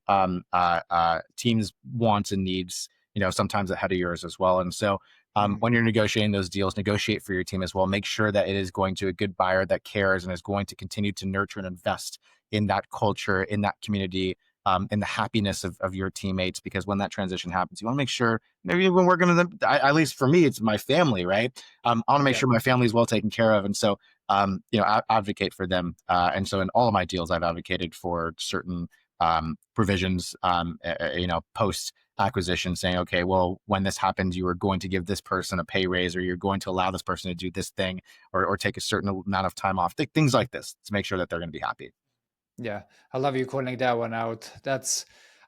wants and needs, sometimes ahead of yours as well. And so when you're negotiating those deals, negotiate for your team as well. Make sure that it is going to a good buyer that cares and is going to continue to nurture and invest in that culture, in that community, in the happiness of your teammates. Because when that transition happens, you want to make sure maybe when we're going to, at least for me, it's my family, right? I want to make Yeah. sure my family is well taken care of. And so, advocate for them. And so in all of my deals, I've advocated for certain provisions, post acquisition saying, okay, well, when this happens, you are going to give this person a pay raise, or you're going to allow this person to do this thing, or take a certain amount of time off, things like this to make sure that they're going to be happy. Yeah, I love you calling that one out.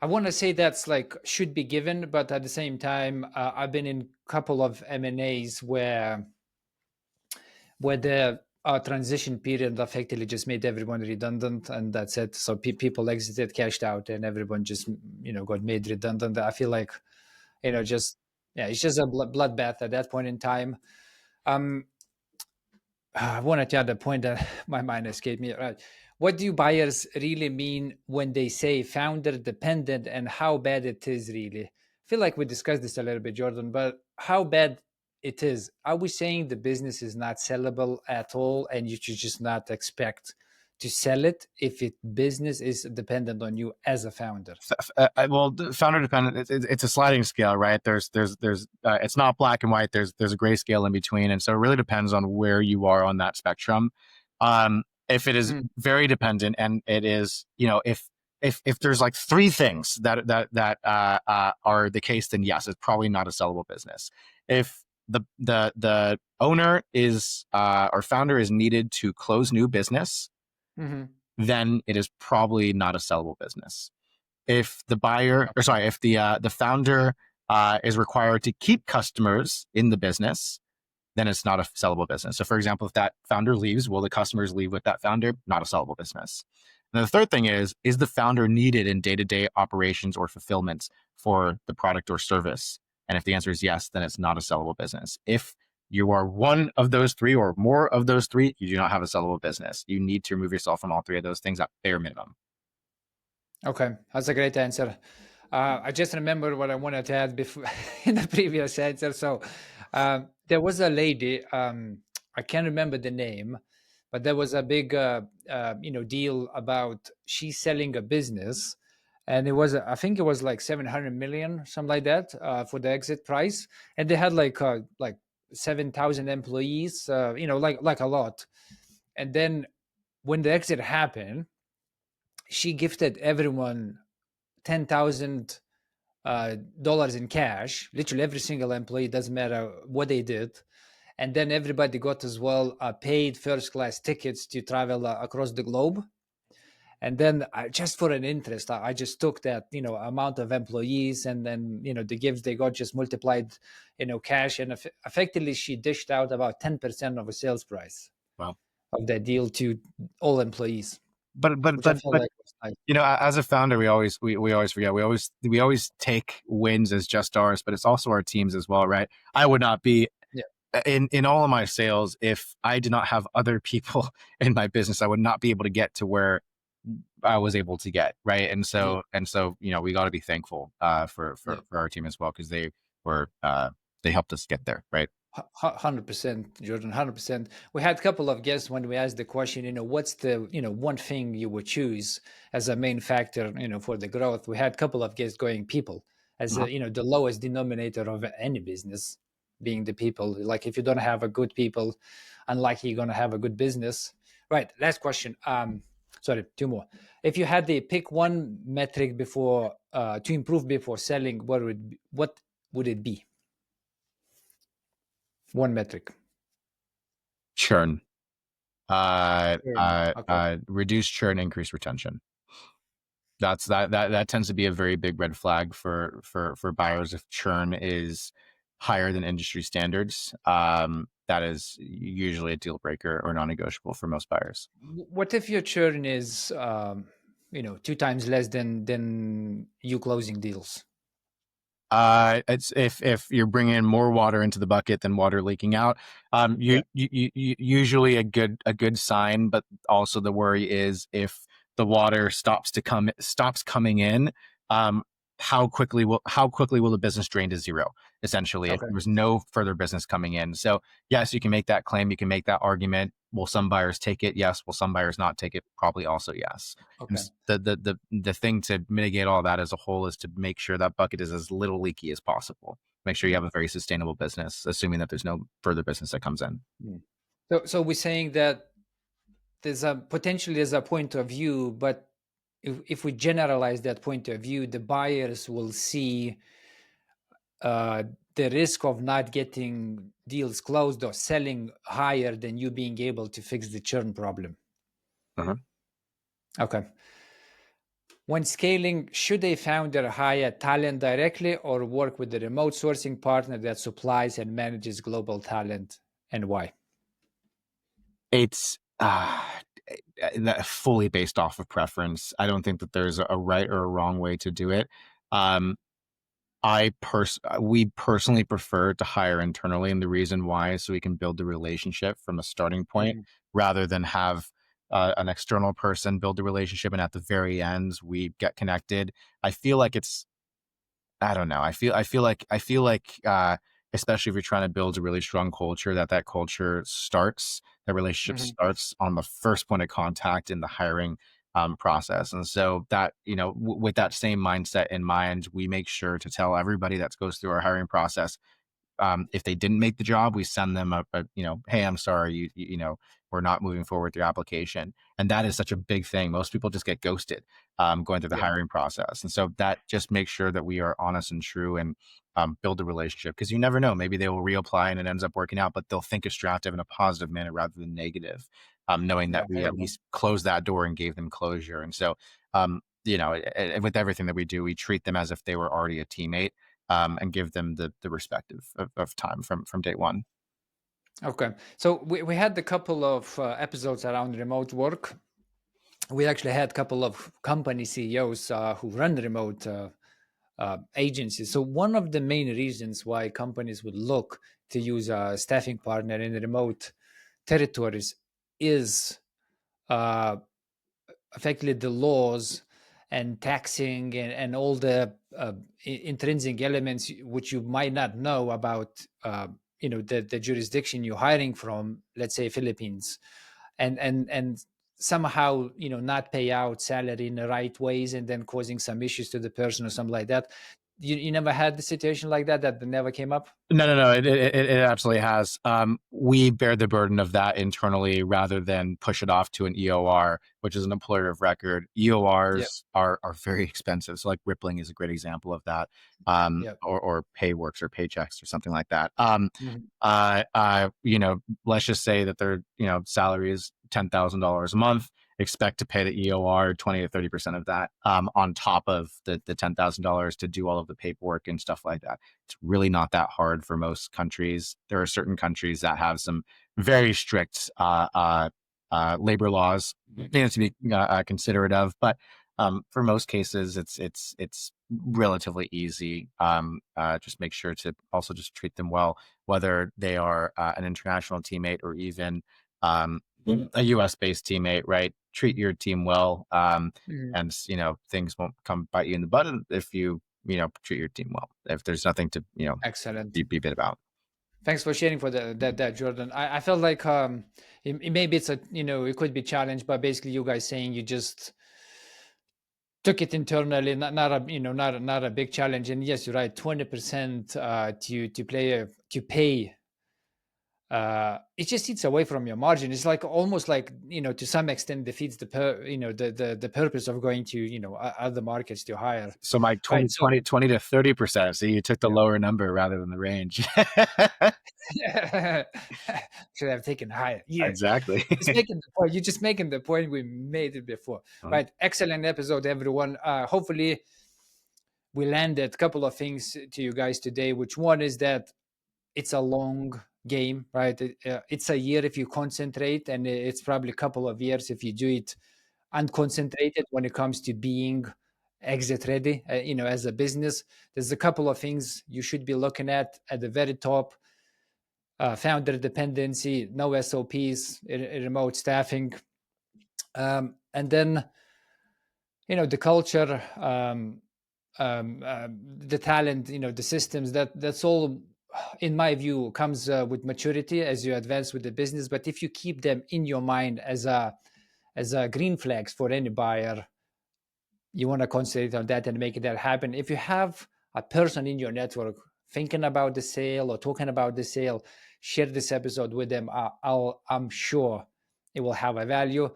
I want to say that's like should be given, but at the same time, I've been in a couple of M&As where the transition period effectively just made everyone redundant, and that's it. So people exited, cashed out, and everyone just got made redundant. I feel like just yeah, it's just a bloodbath at that point in time. Um, I wanted to add a point that my mind escaped me. Right. What do buyers really mean when they say founder dependent and how bad it is really? I feel like we discussed this a little bit, Jordan, but how bad it is. Are we saying the business is not sellable at all and you should just not expect to sell it if it business is dependent on you as a founder? Well, founder dependent, it's a sliding scale, right? It's not black and white. There's a gray scale in between, and so it really depends on where you are on that spectrum. If it is Mm, very dependent, and it is, if there's like three things that are the case, then yes, it's probably not a sellable business. If the owner is or founder is needed to close new business, mhm. then it is probably not a sellable business. If the buyer, or sorry, if the founder is required to keep customers in the business, then it's not a sellable business. So, for example, if that founder leaves, will the customers leave with that founder? Not a sellable business. And the third thing is the founder needed in day-to-day operations or fulfillment for the product or service? And if the answer is yes, then it's not a sellable business. If you are one of those three or more of those three, you do not have a sellable business. You need to remove yourself from all three of those things at bare minimum. Okay, that's a great answer. I just remember what I wanted to add before in the previous answer. So there was a lady, I can't remember the name, but there was a big, deal about she's selling a business, and it was, I think it was like 700 million, something like that, for the exit price, and they had like 7,000 employees, like a lot, and then when the exit happened, she gifted everyone $10,000 in cash, literally every single employee, doesn't matter what they did. And then everybody got as well paid first class tickets to travel across the globe. And then just for an interest, I just took that, amount of employees, and then, the gifts they got just multiplied, cash. And effectively, she dished out about 10% of a sales price Wow. of that deal to all employees, But but which I but felt but like was nice. as a founder, we always forget. We always take wins as just ours, but it's also our teams as well, right? I would not be Yeah. in all of my sales if I did not have other people in my business. I would not be able to get to where I was able to get, right? Yeah. And so we got to be thankful for Yeah. for our team as well, because were they helped us get there, right? 100%, Jordan, 100%. We had a couple of guests when we asked the question, what's the, one thing you would choose as a main factor, for the growth. We had a couple of guests going people as, Uh-huh. the lowest denominator of any business being the people. Like if you don't have a good people, unlikely you're going to have a good business. Right. Last question. Sorry, two more. If you had to pick one metric before, to improve before selling, what would it be? One metric. Churn, Okay. reduce churn, increase retention. That tends to be a very big red flag for buyers if churn is higher than industry standards. That is usually a deal breaker or non-negotiable for most buyers. What if your churn is, two times less than you closing deals? It's if you're bringing more water into the bucket than water leaking out. Yeah. Usually a good sign, but also the worry is if the water stops coming in. How quickly will the business drain to zero? Essentially, if Okay. there's no further business coming in. So yes, you can make that claim. You can make that argument. Will some buyers take it? Yes. Will some buyers not take it? Probably also yes. And Okay. the thing to mitigate all that as a whole is to make sure that bucket is as little leaky as possible. Make sure you Mm, have a very sustainable business, assuming that there's no further business that comes in. mm. So we're saying that there's a point of view, but if we generalize that point of view, the buyers will see uh, the risk of not getting deals closed or selling higher than you being able to fix the churn problem. Uh-huh. Okay. When scaling, should a founder hire talent directly or work with a remote sourcing partner that supplies and manages global talent, and why? It's fully based off of preference. I don't think that there's a right or a wrong way to do it. Um, we personally prefer to hire internally, and the reason why is so we can build the relationship from a starting point Mhm. rather than have an external person build the relationship and at the very end we get connected. I feel like it's I don't know. I feel like especially if you're trying to build a really strong culture, that culture starts, that relationship Mhm. starts on the first point of contact in the hiring process. And so that, with that same mindset in mind, we make sure to tell everybody that goes through our hiring process, if they didn't make the job, we send them hey, I'm sorry, we're not moving forward with your application. And that is such a big thing. Most people just get ghosted going through the Yeah. hiring process. And so that just makes sure that we are honest and true and build a relationship, because you never know. Maybe they will reapply and it ends up working out, but they'll think of StratDev in a positive manner rather than negative. knowing Yeah, that we very at well. least closed that door and gave them closure. And so, with everything that we do, we treat them as if they were already a teammate, and give them the respect of time from day one. Okay. So we had a couple of episodes around remote work. We actually had a couple of company CEOs who run remote agencies. So one of the main reasons why companies would look to use a staffing partner in remote territories is uh, effectively the laws and taxing and all the intrinsic elements which you might not know about the jurisdiction you're hiring from, let's say Philippines, and somehow not pay out salary in the right ways and then causing some issues to the person or something like that. You never had the situation like that never came up? No. It absolutely has. We bear the burden of that internally rather than push it off to an EOR, which is an employer of record. Yeah, EORs are very expensive. So like Rippling is a great example of that. yeah. Or Payworks or Paychecks or something like that. Mhm. Let's just say that their salary is $10,000 a month. Expect to pay the EOR 20 to 30% of that, on top of the $10,000 to do all of the paperwork and stuff like that. It's really not that hard for most countries. There are certain countries that have some very strict labor laws, things to be considerate of, but for most cases, it's relatively easy. Just make sure to also just treat them well, whether they are an international teammate or even a U.S. based teammate. Right, treat your team well, Mhm. and things won't come bite you in the butt if you treat your team well. If there's nothing to Excellent. be bit about. Thanks for sharing for that Jordan. I felt like maybe it's it could be challenged, but basically you guys saying you just took it internally, not a not a big challenge. And yes, you're right, 20% to pay. It just eats away from your margin. It's like almost like to some extent defeats the purpose of going to other markets to hire, So Mike, right? 20, So 20, 20 to 30%. So you took the yeah. lower number rather than the range. Should have taken higher. Yeah. Exactly. Just making the point. You're just making the point. We made it before. Right. Excellent episode, everyone. Hopefully we landed a couple of things to you guys today, which one is that it's a long game, right? It's a year if you concentrate, and it's probably a couple of years if you do it unconcentrated when it comes to being exit ready. As a business, there's a couple of things you should be looking at the very top. Founder dependency, no SOPs, remote staffing, and then the culture, the talent, the systems. That's all, in my view, comes with maturity as you advance with the business. But if you keep them in your mind as a green flags for any buyer, you want to concentrate on that and make that happen. If you have a person in your network thinking about the sale or talking about the sale, share this episode with them. I'm sure it will have a value.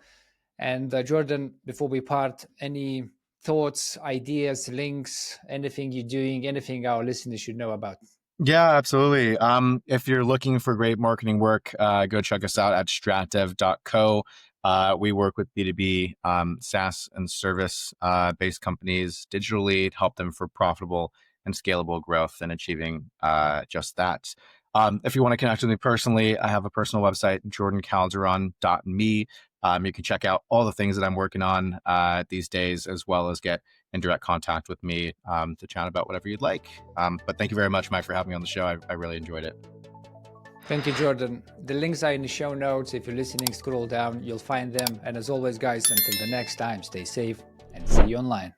And Jordan, before we part, any thoughts, ideas, links, anything you're doing, anything our listeners should know about? Yeah, absolutely. If you're looking for great marketing work, go check us out at StratDev.co. We work with B2B SaaS and service based companies digitally to help them for profitable and scalable growth and achieving just that. If you want to connect with me personally, I have a personal website, jordancalderon.me. You can check out all the things that I'm working on these days, as well as get in direct contact with me to chat about whatever you'd like. But thank you very much, Mike, for having me on the show. I really enjoyed it. Thank you, Jordan. The links are in the show notes. If you're listening, scroll down, you'll find them. And as always, guys, until the next time, stay safe and see you online.